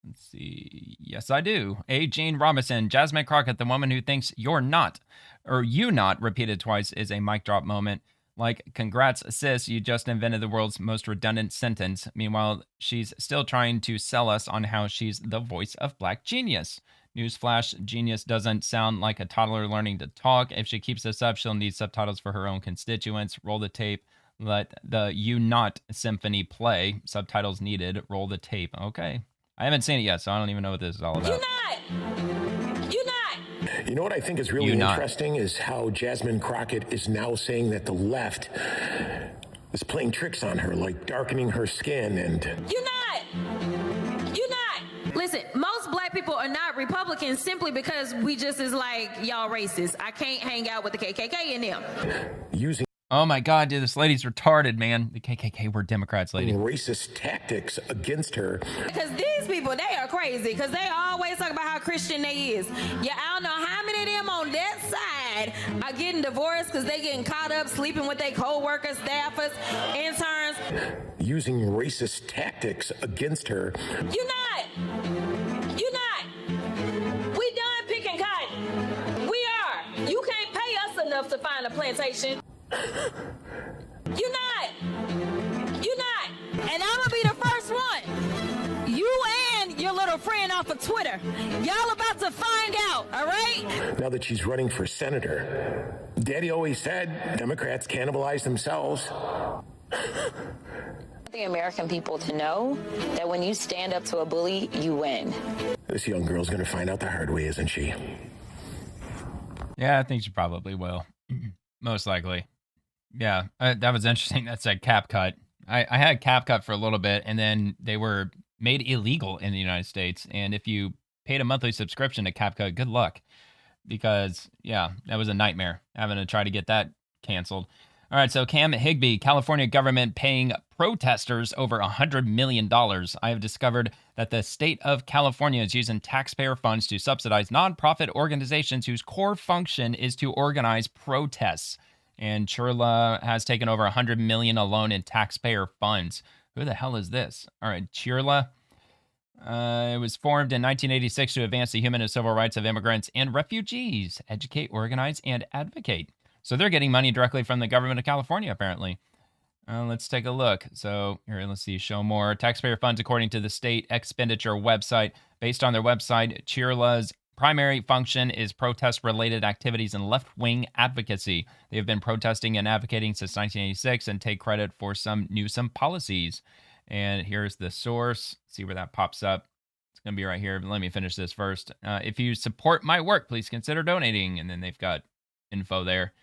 Let's see. Yes, I do. A. Jane Robinson, Jasmine Crockett, the woman who thinks you're not, or you not, repeated twice, is a mic drop moment. Like, congrats, sis, you just invented the world's most redundant sentence. Meanwhile, she's still trying to sell us on how she's the voice of Black genius. Newsflash, genius doesn't sound like a toddler learning to talk. If she keeps this up, she'll need subtitles for her own constituents. Roll the tape. Let the You Not symphony play. Subtitles needed. Roll the tape. Okay. I haven't seen it yet, so I don't even know what this is all about. You know what I think is really interesting is how Jasmine Crockett is now saying that the left is playing tricks on her, like darkening her skin and... You're not. Listen, most black people are not Republicans simply because we just is like, y'all racist. I can't hang out with the KKK in them. Using... Oh my God, dude, this lady's retarded, man. The KKK were Democrats, lady. Racist tactics against her. Because these people, they are crazy. Because they always talk about how Christian they is. Yeah, I don't know how many of them on that side are getting divorced because they getting caught up sleeping with their co-workers, staffers, interns. Using racist tactics against her. You're not. We done picking cotton. We are. You can't pay us enough to find a plantation. You're not. And I'm gonna be the first one. You and your little friend off of Twitter. Y'all about to find out, all right? Now that she's running for senator, Daddy always said Democrats cannibalize themselves. The American people to know that when you stand up to a bully, you win. This young girl's gonna find out the hard way, isn't she? Yeah, I think she probably will. Most likely. Yeah, that was interesting. That said CapCut. I had CapCut for a little bit, and then they were made illegal in the United States. And if you paid a monthly subscription to CapCut, good luck. Because, yeah, that was a nightmare, having to try to get that canceled. All right, so Cam Higbee, California government paying protesters over $100 million. I have discovered that the state of California is using taxpayer funds to subsidize nonprofit organizations whose core function is to organize protests. And Chirla has taken over $100 million alone in taxpayer funds. Who the hell is this? All right, Chirla. It was formed in 1986 to advance the human and civil rights of immigrants and refugees, educate, organize, and advocate. So they're getting money directly from the government of California, apparently. Let's take a look. So here, let's see, show more. Taxpayer funds, according to the state expenditure website. Based on their website, Chirla's primary function is protest-related activities and left-wing advocacy. They have been protesting and advocating since 1986 and take credit for some Newsom policies. And here's the source. See where that pops up. It's going to be right here. But let me finish this first. If you support my work, please consider donating. And then they've got info there.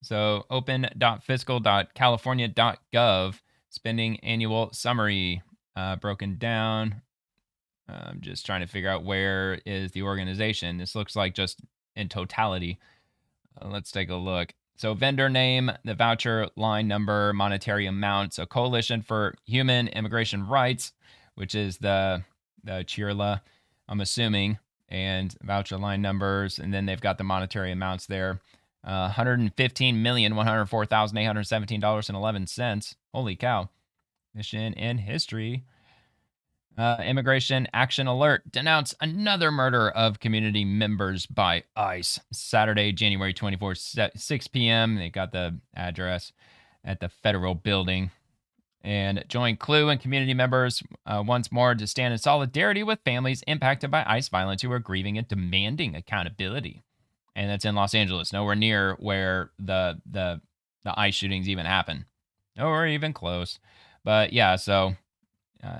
So open.fiscal.california.gov, spending annual summary, broken down. I'm just trying to figure out where is the organization. This looks like just in totality. Let's take a look. So vendor name, the voucher line number, monetary amount. So Coalition for Human Immigration Rights, which is the CHIRLA, I'm assuming, and voucher line numbers. And then they've got the monetary amounts there. $115,104,817.11. Holy cow. Mission in history. Immigration Action Alert. Denounce another murder of community members by ICE. Saturday, January 24th, 6 p.m. They got the address at the federal building. And join CLUE and community members once more to stand in solidarity with families impacted by ICE violence who are grieving and demanding accountability. And that's in Los Angeles, nowhere near where the ICE shootings even happen. Nowhere even close. But yeah, so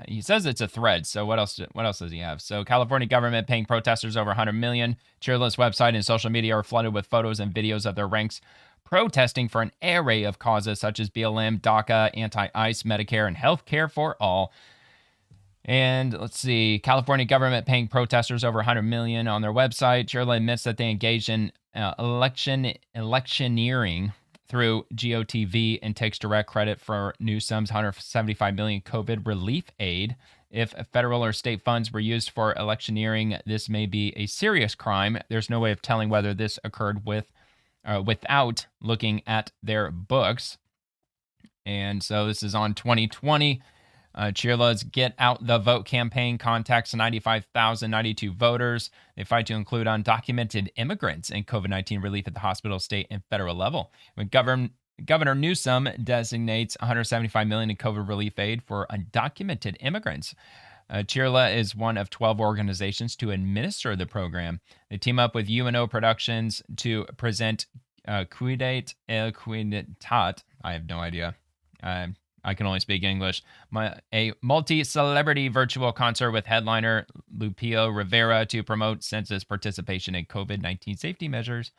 he says it's a thread. So what else does he have? So California government paying protesters over $100 million. CHIRLA's website and social media are flooded with photos and videos of their ranks protesting for an array of causes such as BLM, DACA, anti-ICE, Medicare, and health care for all. And let's see, California government paying protesters over $100 million on their website. CHIRLA admits that they engaged in electioneering through GOTV and takes direct credit for Newsom's $175 million COVID relief aid. If federal or state funds were used for electioneering, this may be a serious crime. There's no way of telling whether this occurred without looking at their books. And so this is on 2020. CHIRLA's Get Out the Vote campaign contacts 95,092 voters. They fight to include undocumented immigrants in COVID-19 relief at the hospital, state, and federal level. When Governor Newsom designates $175 million in COVID relief aid for undocumented immigrants. CHIRLA is one of 12 organizations to administer the program. They team up with UNO Productions to present Cuidate el Cuidatat. I have no idea. I can only speak English. A multi-celebrity virtual concert with headliner Lupillo Rivera to promote census participation in COVID-19 safety measures.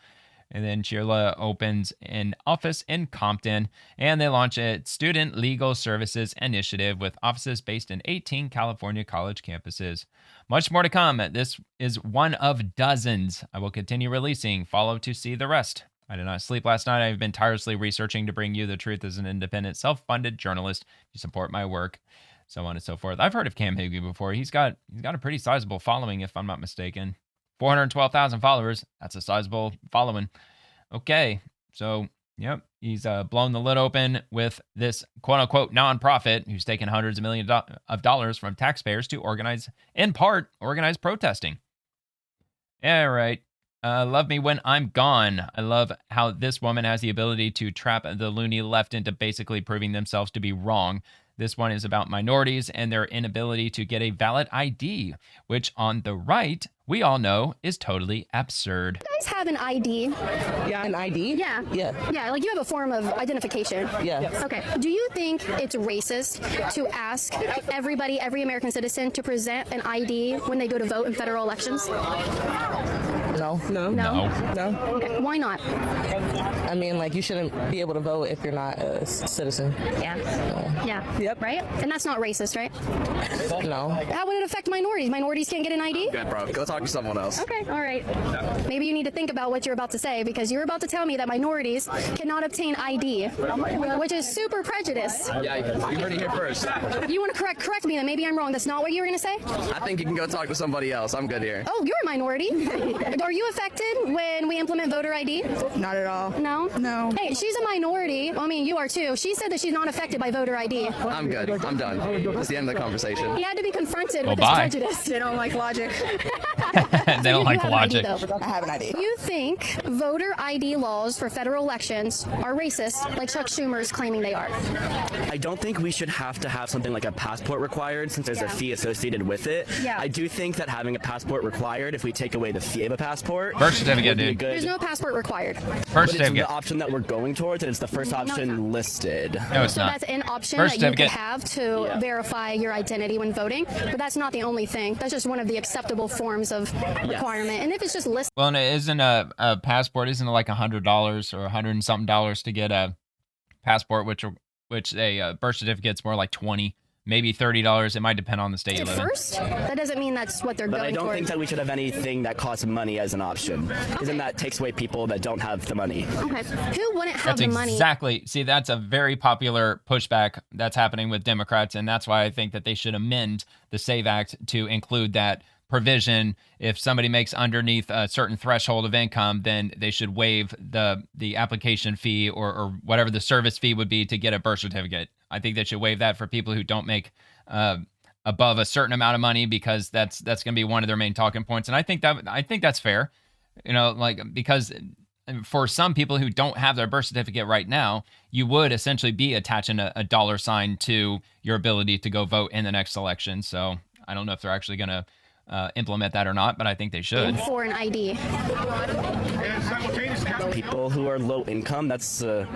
And then CHIRLA opens an office in Compton, and they launch a student legal services initiative with offices based in 18 California college campuses. Much more to come. This is one of dozens I will continue releasing. Follow to see the rest. I did not sleep last night. I've been tirelessly researching to bring you the truth as an independent, self-funded journalist. You support my work, so on and so forth. I've heard of Cam Higby before. He's got a pretty sizable following, if I'm not mistaken. 412,000 followers. That's a sizable following. Okay, so yep, he's blown the lid open with this quote-unquote nonprofit who's taken hundreds of millions of dollars from taxpayers to organize protesting. All right. Love me when I'm gone. I love how this woman has the ability to trap the loony left into basically proving themselves to be wrong. This one is about minorities and their inability to get a valid ID, which on the right, we all know is totally absurd. You guys have an ID? Yeah, an ID? Yeah. Yeah, like you have a form of identification. Yeah. Okay. Do you think it's racist to ask every American citizen to present an ID when they go to vote in federal elections? No. Okay. Why not? I mean, like, you shouldn't be able to vote if you're not a citizen. Yeah. Yep. Right? And that's not racist, right? No. How would it affect minorities? Minorities can't get an ID? Good, bro. Go talk to someone else. Okay. All right. Maybe you need to think about what you're about to say, because you're about to tell me that minorities cannot obtain ID, which is super prejudice. Yeah, you heard it here first. You want to correct me, then maybe I'm wrong. That's not what you were going to say? I think you can go talk to somebody else. I'm good here. Oh, you're a minority. Are you affected when we implement voter ID? Not at all. No? No. Hey, she's a minority. I mean, you are too. She said that she's not affected by voter ID. I'm good. I'm done. That's the end of the conversation. He had to be confronted with his prejudice. They don't like logic. They don't like logic. I have an ID. You think voter ID laws for federal elections are racist, like Chuck Schumer is claiming they are? I don't think we should have to have something like a passport required, since there's a fee associated with it. Yeah. I do think that having a passport required, if we take away the fee of a passport, birth certificate, dude. There's no passport required. Birth certificate. It's the option that we're going towards, and it's the first option listed. No, it's so not. That's an option birth that you certificate. can have to verify your identity when voting, but that's not the only thing. That's just one of the acceptable forms of requirement. And if it's just listed. Well, and it isn't a passport, isn't it like $100 or $100 and something to get a passport, which a birth certificate's more like $20. maybe $30. It might depend on the state you live in. First, that doesn't mean that's what they're going for. But I don't think that we should have anything that costs money as an option. Because then that takes away people that don't have the money. Okay. Who wouldn't have the money? Exactly. See, that's a very popular pushback that's happening with Democrats, and that's why I think that they should amend the SAVE Act to include that provision. If somebody makes underneath a certain threshold of income, then they should waive the application fee or whatever the service fee would be to get a birth certificate. I think they should waive that for people who don't make above a certain amount of money, because that's going to be one of their main talking points. And I think that's fair, because for some people who don't have their birth certificate right now, you would essentially be attaching a dollar sign to your ability to go vote in the next election. So I don't know if they're actually going to implement that or not, but I think they should. For an ID. People who are low income, that's a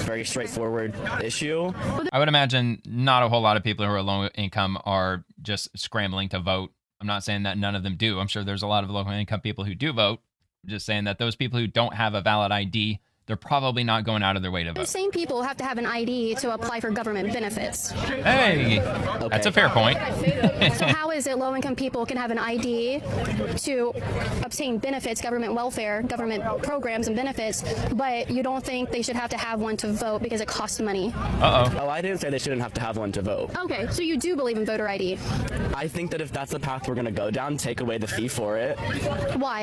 very straightforward issue. I would imagine not a whole lot of people who are low income are just scrambling to vote. I'm not saying that none of them do. I'm sure there's a lot of low income people who do vote. I'm just saying that those people who don't have a valid ID, they're probably not going out of their way to vote. The same people have to have an ID to apply for government benefits. Hey, that's a fair point. So how is it low-income people can have an ID to obtain benefits, government welfare, government programs and benefits, but you don't think they should have to have one to vote because it costs money? Uh-oh. Oh, I didn't say they shouldn't have to have one to vote. Okay, so you do believe in voter ID? I think that if that's the path we're going to go down, take away the fee for it. Why?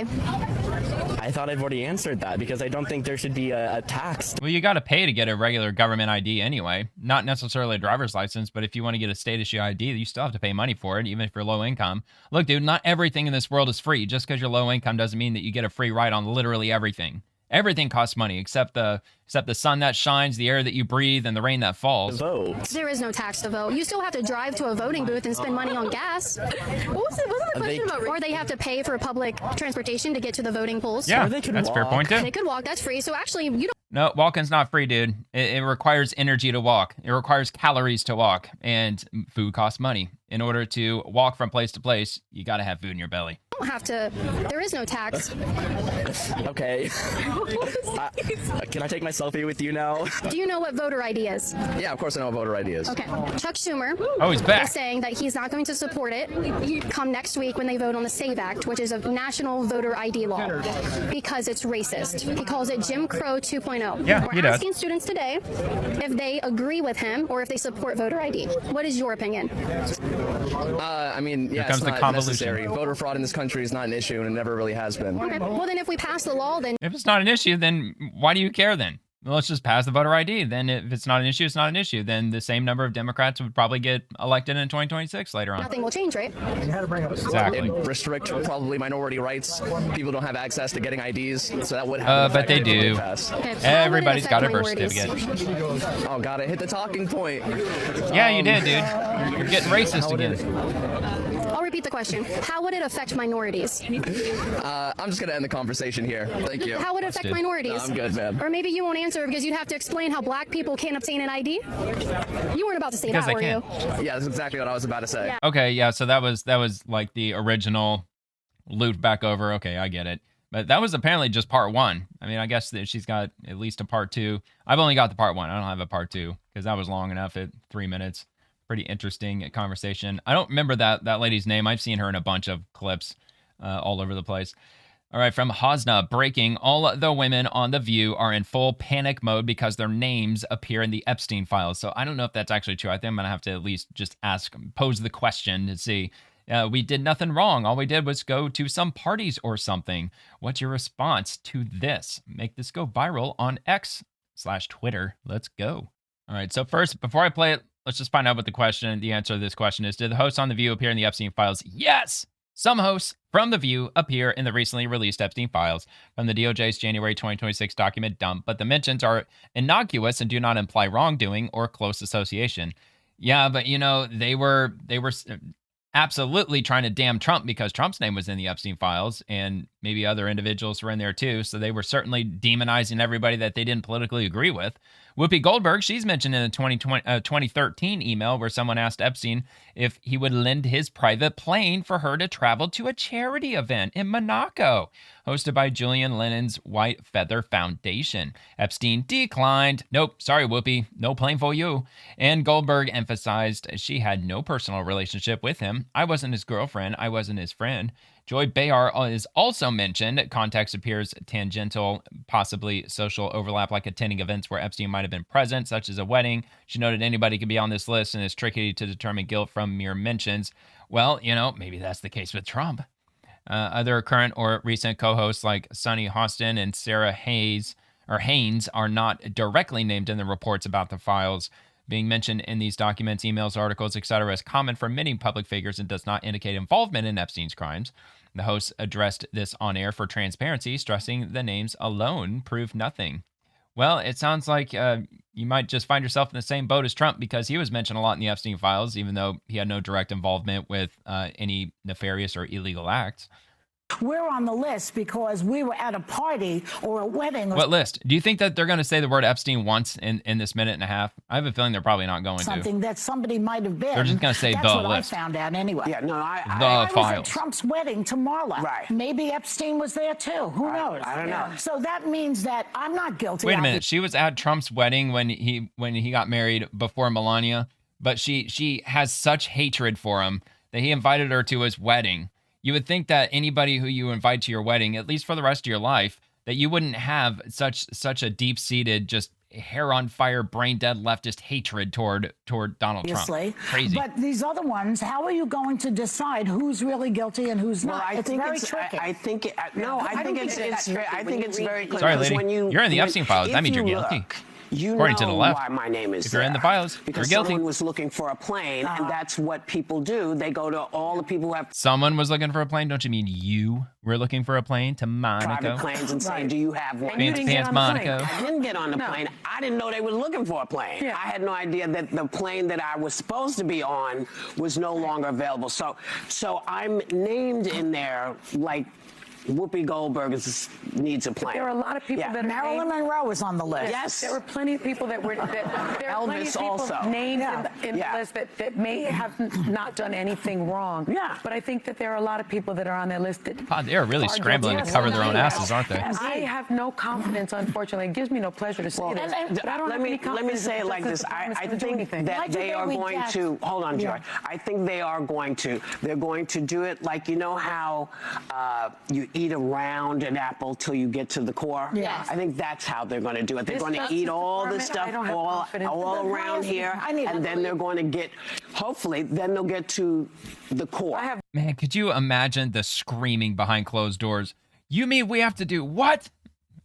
I thought I've already answered that, because I don't think there should be a tax. Well, you got to pay to get a regular government ID anyway. Not necessarily a driver's license, but if you want to get a state issue ID, you still have to pay money for it, even if you're low income. Look, dude, not everything in this world is free. Just because you're low income doesn't mean that you get a free ride on literally everything. Everything costs money except the sun that shines, the air that you breathe, and the rain that falls. Vote. There is no tax to vote. You still have to drive to a voting booth and spend money on gas. What was the question about? Or they have to pay for public transportation to get to the voting polls. Yeah, that's a fair point too. They could walk. That's free. So actually, you don't. No, walking's not free, dude. It requires energy to walk. It requires calories to walk, and food costs money. In order to walk from place to place, you got to have food in your belly. You don't have to. There is no tax. Okay. Can I take my selfie with you now? Do you know what voter ID is? Yeah, of course I know what voter ID is. Okay. Chuck Schumer he's back. is saying that he's not going to support it come next week when they vote on the SAVE Act, which is a national voter ID law, because it's racist. He calls it Jim Crow 2.0. Yeah, We're asking students today if they agree with him or if they support voter ID. What is your opinion? I mean, yeah, it's not necessary. Voter fraud in this country is not an issue, and it never really has been. Okay. Well, then if we pass the law, then... If it's not an issue, then why do you care then? Well, let's just pass the voter ID. Then if it's not an issue, it's not an issue. Then the same number of Democrats would probably get elected in 2026 later on. Nothing will change, right? Exactly. Restrict probably minority rights. People don't have access to getting IDs, so that would have but they do. Okay. Everybody's got a birth certificate. Oh, God, I hit the talking point. Yeah, you did, dude. You're getting racist again. I'll repeat the question. How would it affect minorities? I'm just going to end the conversation here. Thank you. How would it affect minorities? No, I'm good, man. Or maybe you won't answer because you'd have to explain how black people can't obtain an ID? You weren't about to say that, were you? Yeah, that's exactly what I was about to say. Yeah. Okay, yeah, so that was like the original looped back over. Okay, I get it. But that was apparently just part one. I mean, I guess that she's got at least a part two. I've only got the part one. I don't have a part two because that was long enough at 3 minutes. Pretty interesting conversation. I don't remember that lady's name. I've seen her in a bunch of clips all over the place. All right, from Hosna, breaking. All the women on The View are in full panic mode because their names appear in the Epstein files. So I don't know if that's actually true. I think I'm going to have to at least just pose the question to see. We did nothing wrong. All we did was go to some parties or something. What's your response to this? Make this go viral on X/Twitter. Let's go. All right, so first, before I play it, let's just find out what the answer to this question is. Did the hosts on The View appear in the Epstein files? Yes! Some hosts from The View appear in the recently released Epstein files from the DOJ's January 2026 document dump, but the mentions are innocuous and do not imply wrongdoing or close association. Yeah, but they were absolutely trying to damn Trump because Trump's name was in the Epstein files, and maybe other individuals were in there too. So they were certainly demonizing everybody that they didn't politically agree with. Whoopi Goldberg, she's mentioned in a 2013 email where someone asked Epstein if he would lend his private plane for her to travel to a charity event in Monaco, hosted by Julian Lennon's White Feather Foundation. Epstein declined. Nope, sorry, Whoopi, no plane for you. And Goldberg emphasized she had no personal relationship with him. I wasn't his girlfriend. I wasn't his friend. Joy Behar is also mentioned. Context appears tangential, possibly social overlap, like attending events where Epstein might have been present, such as a wedding. She noted anybody could be on this list, and it's tricky to determine guilt from mere mentions. Well, maybe that's the case with Trump. Other current or recent co-hosts like Sunny Hostin and Sarah Haynes are not directly named in the reports about the files. Being mentioned in these documents, emails, articles, etc. is common for many public figures and does not indicate involvement in Epstein's crimes. The hosts addressed this on air for transparency, stressing the names alone prove nothing. Well, it sounds like you might just find yourself in the same boat as Trump, because he was mentioned a lot in the Epstein files, even though he had no direct involvement with any nefarious or illegal acts. We're on the list because we were at a party or a wedding. What list? Do you think that they're going to say the word Epstein once in this minute and a half? I have a feeling they're probably not going something to. that somebody might have been. They're just going to say That's the what list. I found out anyway. Yeah, no, I was files. at Trump's wedding to Marla. Right. Maybe Epstein was there too. Who knows? I don't know. So that means that I'm not guilty. Wait a minute. She was at Trump's wedding when he got married before Melania, but she has such hatred for him that he invited her to his wedding. You would think that anybody who you invite to your wedding, at least for the rest of your life, that you wouldn't have such a deep-seated, just hair on fire, brain dead leftist hatred toward Donald Trump. Crazy. But these other ones, how are you going to decide who's really guilty and who's not? I think it's tricky. I think it's very clear. Sorry, lady. You're in the Epstein files. That means you're guilty. According to the left. Why my name is if you're in the files, because you're guilty. Someone was looking for a plane, and that's what people do. They go to all the people who have someone was looking for a plane. Don't you mean you were looking for a plane to Monaco? Private planes and saying, "Do you have one?" Fancy pants Monaco. I didn't get on the plane. I didn't know they were looking for a plane. I had no idea that the plane that I was supposed to be on was no longer available. So I'm named in there like Whoopi Goldberg needs a plane. There are a lot of people that Marilyn Monroe is on the list. Yes. There were plenty of people that were Elvis also named in the list that may have not done anything wrong. Yeah. But I think that there are a lot of people that are on that list that God, they are really scrambling to cover their own asses, aren't they? I have no confidence, unfortunately. It gives me no pleasure to say this. But I don't have any confidence. Let me say it like this. I think that they are going to hold on, Joy. I think they're going to do it like, you know how you eat around an apple till you get to the core. Yes. I think that's how they're going to do it. They're going to eat all this stuff all around here, and then they're going to get, hopefully, then they'll get to the core. Man, could you imagine the screaming behind closed doors? You mean we have to do what?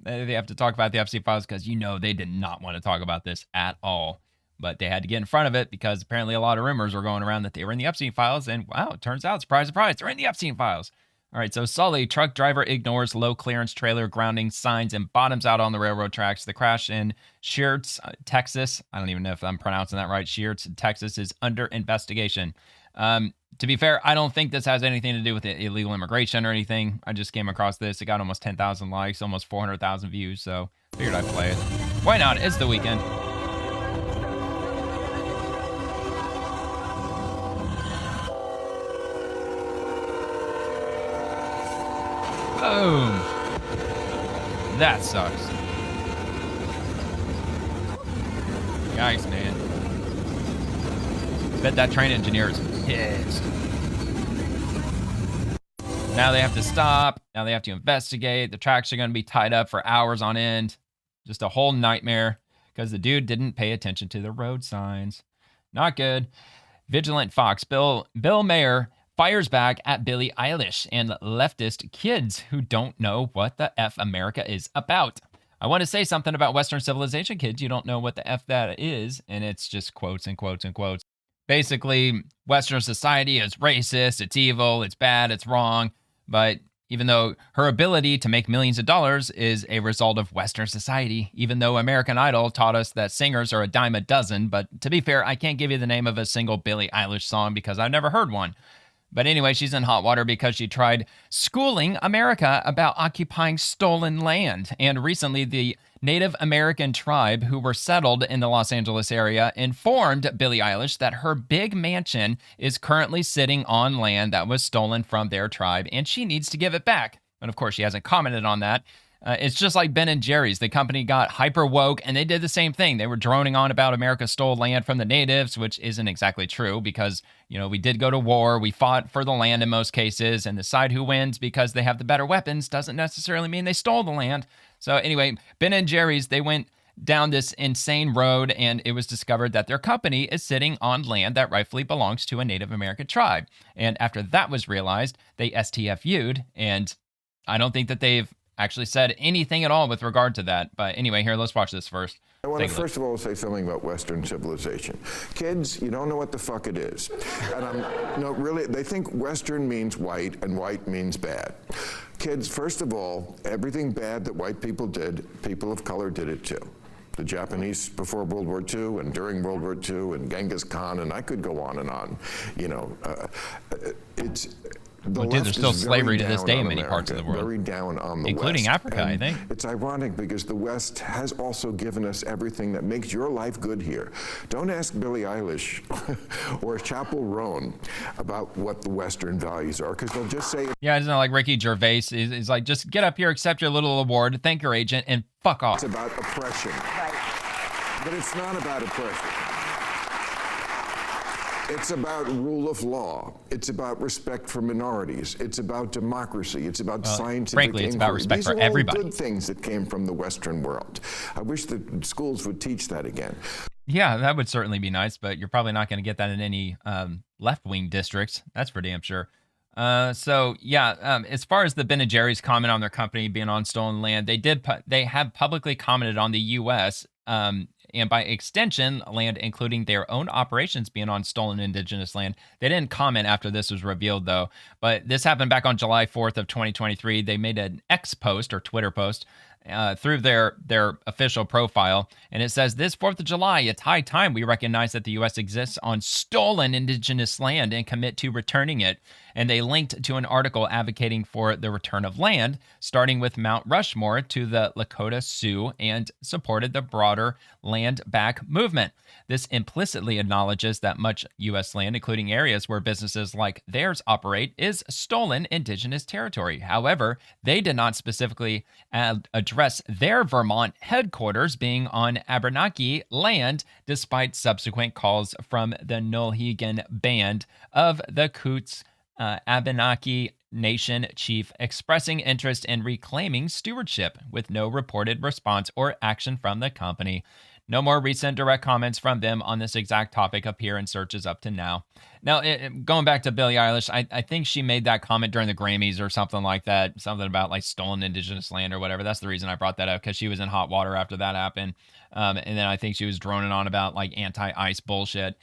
They have to talk about the Epstein files because they did not want to talk about this at all. But they had to get in front of it because apparently a lot of rumors were going around that they were in the Epstein files. And wow, it turns out, surprise, surprise, they're in the Epstein files. All right, so Sully, truck driver ignores low clearance trailer grounding signs and bottoms out on the railroad tracks. The crash in Shearts, Texas, I don't even know if I'm pronouncing that right, Shearts, Texas, is under investigation. To be fair, I don't think this has anything to do with illegal immigration or anything. I just came across this. It got almost 10,000 likes, almost 400,000 views, so figured I'd play it. Why not? It's the weekend. Boom. That sucks. Yikes, man. Bet that train engineer is pissed. Now they have to stop. Now they have to investigate. The tracks are going to be tied up for hours on end. Just a whole nightmare because the dude didn't pay attention to the road signs. Not good. Vigilant Fox. Bill Mayer fires back at Billie Eilish and leftist kids who don't know what the F America is about. I want to say something about Western civilization, kids. You don't know what the F that is, and it's just quotes and quotes and quotes. Basically, Western society is racist, it's evil, it's bad, it's wrong, but even though her ability to make millions of dollars is a result of Western society, even though American Idol taught us that singers are a dime a dozen, but to be fair, I can't give you the name of a single Billie Eilish song because I've never heard one. But anyway, she's in hot water because she tried schooling America about occupying stolen land. And recently, the Native American tribe who were settled in the Los Angeles area informed Billie Eilish that her big mansion is currently sitting on land that was stolen from their tribe, and she needs to give it back. And of course, she hasn't commented on that. It's just like Ben & Jerry's. The company got hyper woke, and they did the same thing. They were droning on about America stole land from the natives, which isn't exactly true because, we did go to war. We fought for the land in most cases, and the side who wins because they have the better weapons doesn't necessarily mean they stole the land. So anyway, Ben & Jerry's, they went down this insane road, and it was discovered that their company is sitting on land that rightfully belongs to a Native American tribe. And after that was realized, they STFU'd, and I don't think that they've actually said anything at all with regard to that. But anyway, here, let's watch this first. I want to first of all say something about Western civilization. Kids, you don't know what the fuck it is. And no, really, they think Western means white and white means bad. Kids, first of all, everything bad that white people did, people of color did it too. The Japanese before World War II and during World War II and Genghis Khan, and I could go on and on. Well, dude, there's still slavery to this day in many parts of the world, very down on the including West. Africa, And I think. It's ironic because the West has also given us everything that makes your life good here. Don't ask Billie Eilish or Chappell Roan about what the Western values are, because they'll just say... Yeah, isn't it like Ricky Gervais? He's like, just get up here, accept your little award, thank your agent, and fuck off. It's about oppression. Right. But it's not about oppression. It's about rule of law. It's about respect for minorities. It's about democracy. It's about scientific frankly, it's inquiry. about respect These for are everybody. all good things that came from the Western world. I wish that schools would teach that again. Yeah, that would certainly be nice, but you're probably not going to get that in any left-wing districts. That's for damn sure. As far as the Ben & Jerry's comment on their company being on stolen land, they have publicly commented on the U.S., and by extension, land including their own operations being on stolen indigenous land. They didn't comment after this was revealed, though. But this happened back on July 4th of 2023. They made an X post or Twitter post through their official profile. And it says, this 4th of July, it's high time we recognize that the U.S. exists on stolen indigenous land and commit to returning it. And they linked to an article advocating for the return of land, starting with Mount Rushmore to the Lakota Sioux, and supported the broader land back movement. This implicitly acknowledges that much U.S. land, including areas where businesses like theirs operate, is stolen indigenous territory. However, they did not specifically address their Vermont headquarters being on Abenaki land, despite subsequent calls from the Nulhegan Band of the Coots Abenaki Nation chief expressing interest in reclaiming stewardship, with no reported response or action from the company. No more recent direct comments from them on this exact topic appear in searches up to now. Now, going back to Billie Eilish, I think she made that comment during the Grammys or something like that, something about like stolen indigenous land or whatever. That's the reason I brought that up, because she was in hot water after that happened. And then I think she was droning on about like anti-ICE bullshit,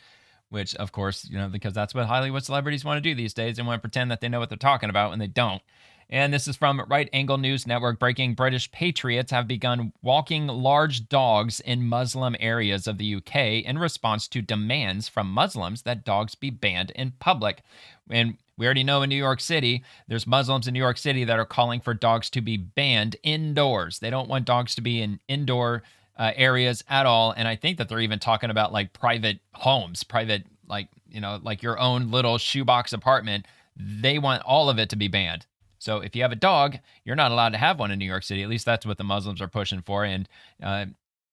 which, of course, because that's what Hollywood celebrities want to do these days. They want to pretend that they know what they're talking about when they don't. And this is from Right Angle News Network. Breaking: British patriots have begun walking large dogs in Muslim areas of the UK in response to demands from Muslims that dogs be banned in public. And we already know in New York City, there's Muslims in New York City that are calling for dogs to be banned indoors. They don't want dogs to be in indoor areas at all. And I think that they're even talking about like private homes, like your own little shoebox apartment. They want all of it to be banned. So if you have a dog, you're not allowed to have one in New York City. At least that's what the Muslims are pushing for. And,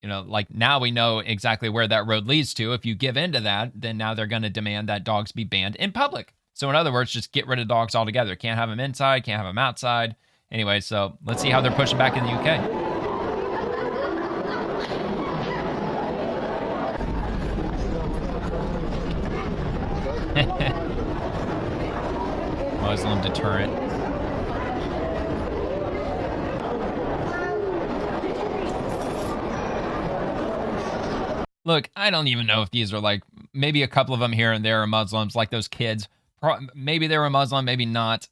like now we know exactly where that road leads to. If you give in to that, then now they're going to demand that dogs be banned in public. So in other words, just get rid of dogs altogether. Can't have them inside, can't have them outside. Anyway, so let's see how they're pushing back in the UK. Muslim deterrent. Look, I don't even know if these are like, maybe a couple of them here and there are Muslims, like those kids. Maybe they were Muslim, maybe not.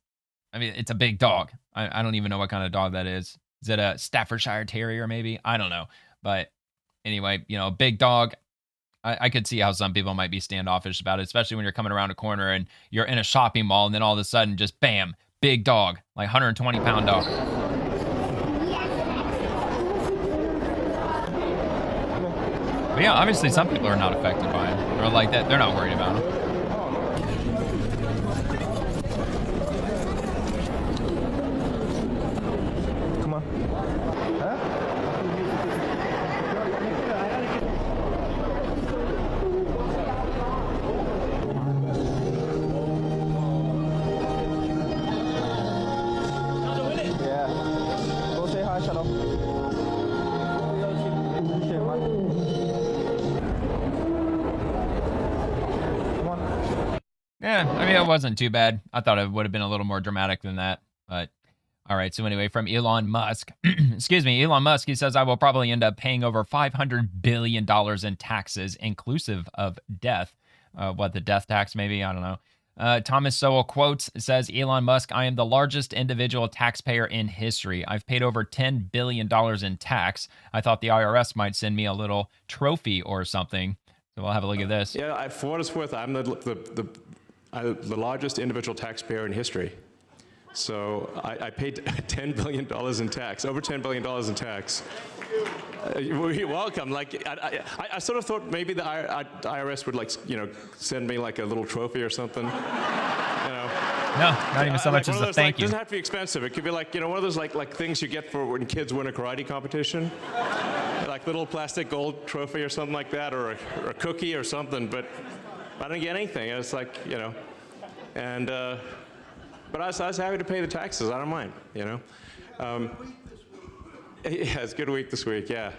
I mean, it's a big dog. I don't even know what kind of dog that is. Is it a Staffordshire Terrier maybe? I don't know. But anyway, a big dog. I could see how some people might be standoffish about it, especially when you're coming around a corner and you're in a shopping mall and then all of a sudden just bam, big dog, like 120-pound dog. But yeah, obviously some people are not affected by it. Or like that, they're not worried about it. Yeah, I mean, it wasn't too bad. I thought it would have been a little more dramatic than that. But all right, so anyway, from Elon Musk, excuse me, Elon Musk, he says, I will probably end up paying over $500 billion in taxes, inclusive of death. The death tax maybe? I don't know. Thomas Sowell quotes, says, Elon Musk, I am the largest individual taxpayer in history. I've paid over $10 billion in tax. I thought the IRS might send me a little trophy or something. So we'll have a look at this. Yeah, for what it's worth, I'm the largest individual taxpayer in history. So I paid $10 billion in tax, over $10 billion in tax. You're welcome. Like I sort of thought maybe the IRS would send me like a little trophy or something. No, not even so much as a thank you. It doesn't have to be expensive. It could be like one of those like things you get for when kids win a karate competition, like little plastic gold trophy or something like that, or a cookie or something. But I didn't get anything. It's like and but I was happy to pay the taxes. I don't mind. Yeah, it's a good week this week. Yeah,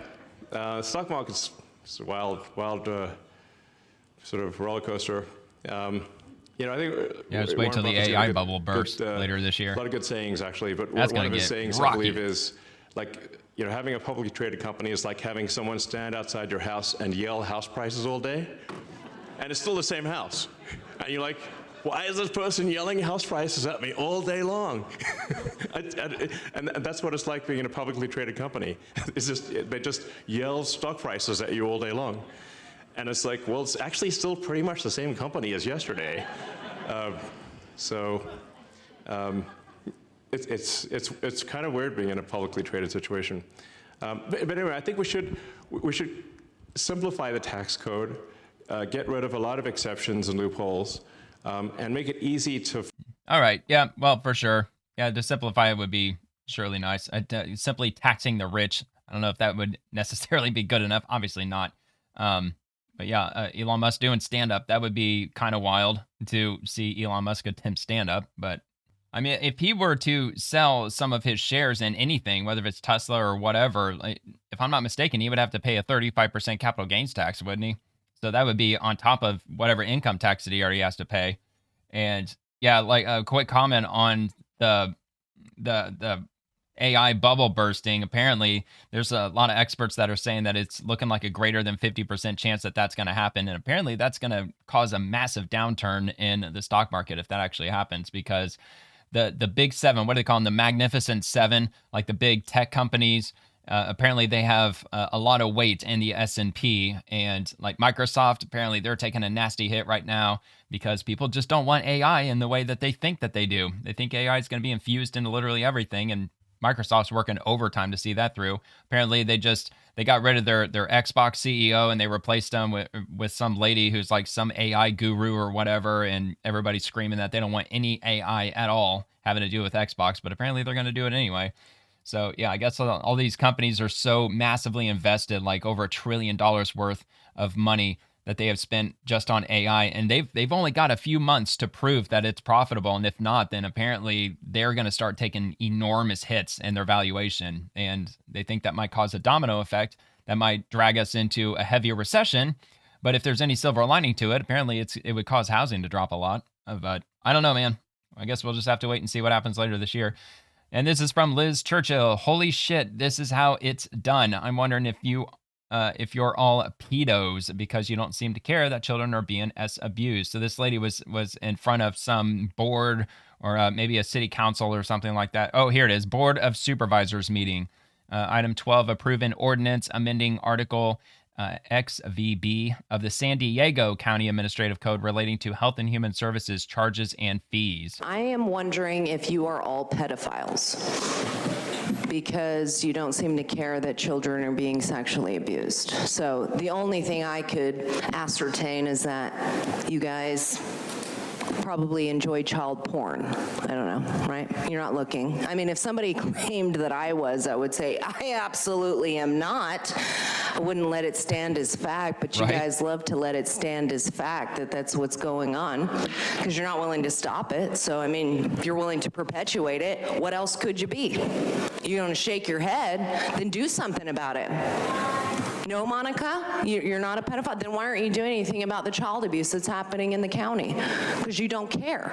the stock market's a wild sort of roller coaster. I think just wait till the AI bubble bursts later this year. A lot of good sayings actually, but that's one of his sayings I believe rocky. is like having a publicly traded company is like having someone stand outside your house and yell house prices all day, and it's still the same house, and you're like, why is this person yelling house prices at me all day long? And that's what it's like being in a publicly traded company. They just yell stock prices at you all day long. And it's like, well, it's actually still pretty much the same company as yesterday. It's kind of weird being in a publicly traded situation. But anyway, I think we should simplify the tax code, get rid of a lot of exceptions and loopholes, and make it easy to. All right. Yeah. Well, for sure. Yeah. To simplify it would be surely nice. Simply taxing the rich. I don't know if that would necessarily be good enough. Obviously not. But yeah, Elon Musk doing stand-up, that would be kind of wild to see Elon Musk attempt stand-up. But I mean, if he were to sell some of his shares in anything, whether it's Tesla or whatever, if I'm not mistaken, he would have to pay a 35% capital gains tax, wouldn't he? So that would be on top of whatever income tax that he already has to pay. And yeah, like a quick comment on the AI bubble bursting. Apparently, there's a lot of experts that are saying that it's looking like a greater than 50% chance that that's going to happen. And apparently that's going to cause a massive downturn in the stock market if that actually happens, because the big seven, what do they call them? The Magnificent Seven, like the big tech companies, apparently they have a lot of weight in the S&P, and like Microsoft, apparently they're taking a nasty hit right now because people just don't want AI in the way that they think that they do. They think AI is going to be infused into literally everything, and Microsoft's working overtime to see that through. Apparently they got rid of their Xbox CEO and they replaced them with some lady who's like some AI guru or whatever, and everybody's screaming that they don't want any AI at all having to do with Xbox, but apparently they're going to do it anyway. So yeah, I guess all these companies are so massively invested, like over $1 trillion worth of money that they have spent just on AI, and they've only got a few months to prove that it's profitable, and if not, then apparently they're going to start taking enormous hits in their valuation, and they think that might cause a domino effect that might drag us into a heavier recession. But if there's any silver lining to it, apparently it would cause housing to drop a lot. But I don't know, man. I guess we'll just have to wait and see what happens later this year. And this is from Liz Churchill. Holy shit, this is how it's done. I'm wondering if you're all pedos because you don't seem to care that children are being abused. So this lady was in front of some board or maybe a city council or something like that. Oh, here it is. Board of Supervisors meeting. Item 12, approve an ordinance amending Article XVB of the San Diego County Administrative Code relating to Health and Human Services charges and fees. I am wondering if you are all pedophiles, because you don't seem to care that children are being sexually abused. So the only thing I could ascertain is that you guys probably enjoy child porn. I don't know, right? You're not looking. I mean, if somebody claimed that I was, I would say, I absolutely am not. I wouldn't let it stand as fact, but you guys love to let it stand as fact that that's what's going on, because you're not willing to stop it. So, I mean, if you're willing to perpetuate it, what else could you be? You're going to shake your head, then do something about it. No, Monica, you're not a pedophile. Then why aren't you doing anything about the child abuse that's happening in the county? Because you don't care.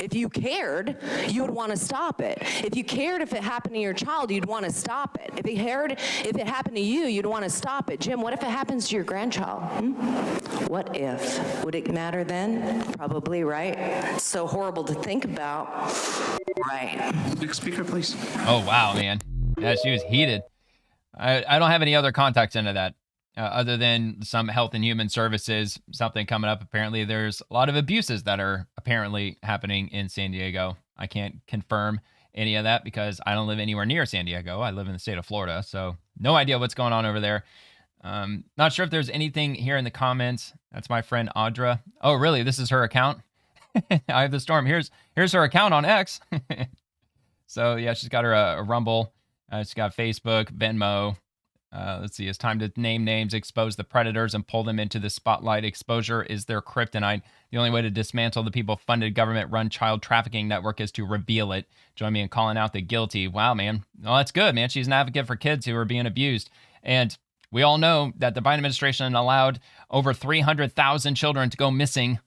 If you cared, you would want to stop it. If you cared if it happened to your child, you'd want to stop it. If you cared if it happened to you, you'd want to stop it. Jim, what if it happens to your grandchild? What if? Would it matter then? Probably, right? It's so horrible to think about. Right. Next speaker, please. Oh, wow, man. Yeah, she was heated. I don't have any other context into that other than some Health and Human Services, something coming up. Apparently, there's a lot of abuses that are apparently happening in San Diego. I can't confirm any of that because I don't live anywhere near San Diego. I live in the state of Florida, so no idea what's going on over there. Not sure if there's anything here in the comments. That's my friend Audra. Oh, really? This is her account? I have the storm. Here's her account on X. So, yeah, she's got her a Rumble. She's got Facebook, Venmo. Let's see. It's time to name names, expose the predators, and pull them into the spotlight. Exposure is their kryptonite. The only way to dismantle the people-funded government-run child trafficking network is to reveal it. Join me in calling out the guilty. Wow, man. Well, that's good, man. She's an advocate for kids who are being abused. And we all know that the Biden administration allowed over 300,000 children to go missing,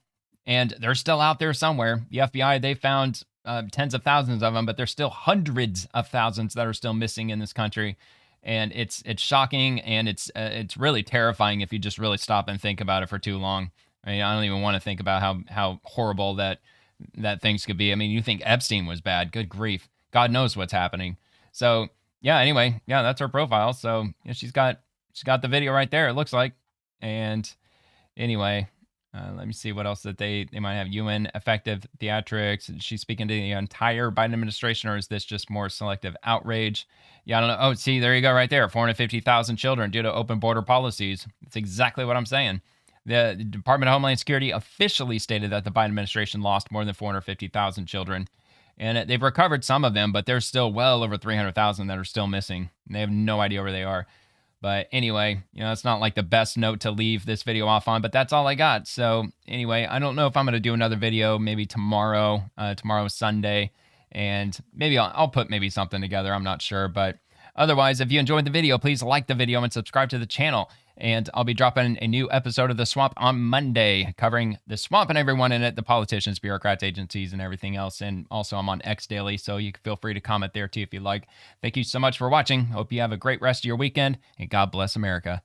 and they're still out there somewhere. The FBI, they found tens of thousands of them, but there's still hundreds of thousands that are still missing in this country. And it's shocking, and it's really terrifying if you just really stop and think about it for too long. I mean, I don't even want to think about how horrible that things could be. I mean, you think Epstein was bad. Good grief. God knows what's happening. So, yeah, anyway, yeah, that's her profile. So, yeah, she's got the video right there, it looks like. And anyway, let me see what else that they might have. UN effective theatrics. Is she speaking to the entire Biden administration, or is this just more selective outrage? Yeah, I don't know. Oh, see, there you go right there. 450,000 children due to open border policies. That's exactly what I'm saying. The Department of Homeland Security officially stated that the Biden administration lost more than 450,000 children. And they've recovered some of them, but there's still well over 300,000 that are still missing. They have no idea where they are. But anyway, it's not like the best note to leave this video off on, but that's all I got. So anyway, I don't know if I'm going to do another video maybe tomorrow. Tomorrow's Sunday, and maybe I'll put maybe something together. I'm not sure, but otherwise, if you enjoyed the video, please like the video and subscribe to the channel. And I'll be dropping a new episode of The Swamp on Monday, covering the swamp and everyone in it, the politicians, bureaucrats, agencies, and everything else. And also, I'm on X daily, so you can feel free to comment there too if you like. Thank you so much for watching. Hope you have a great rest of your weekend, and God bless America.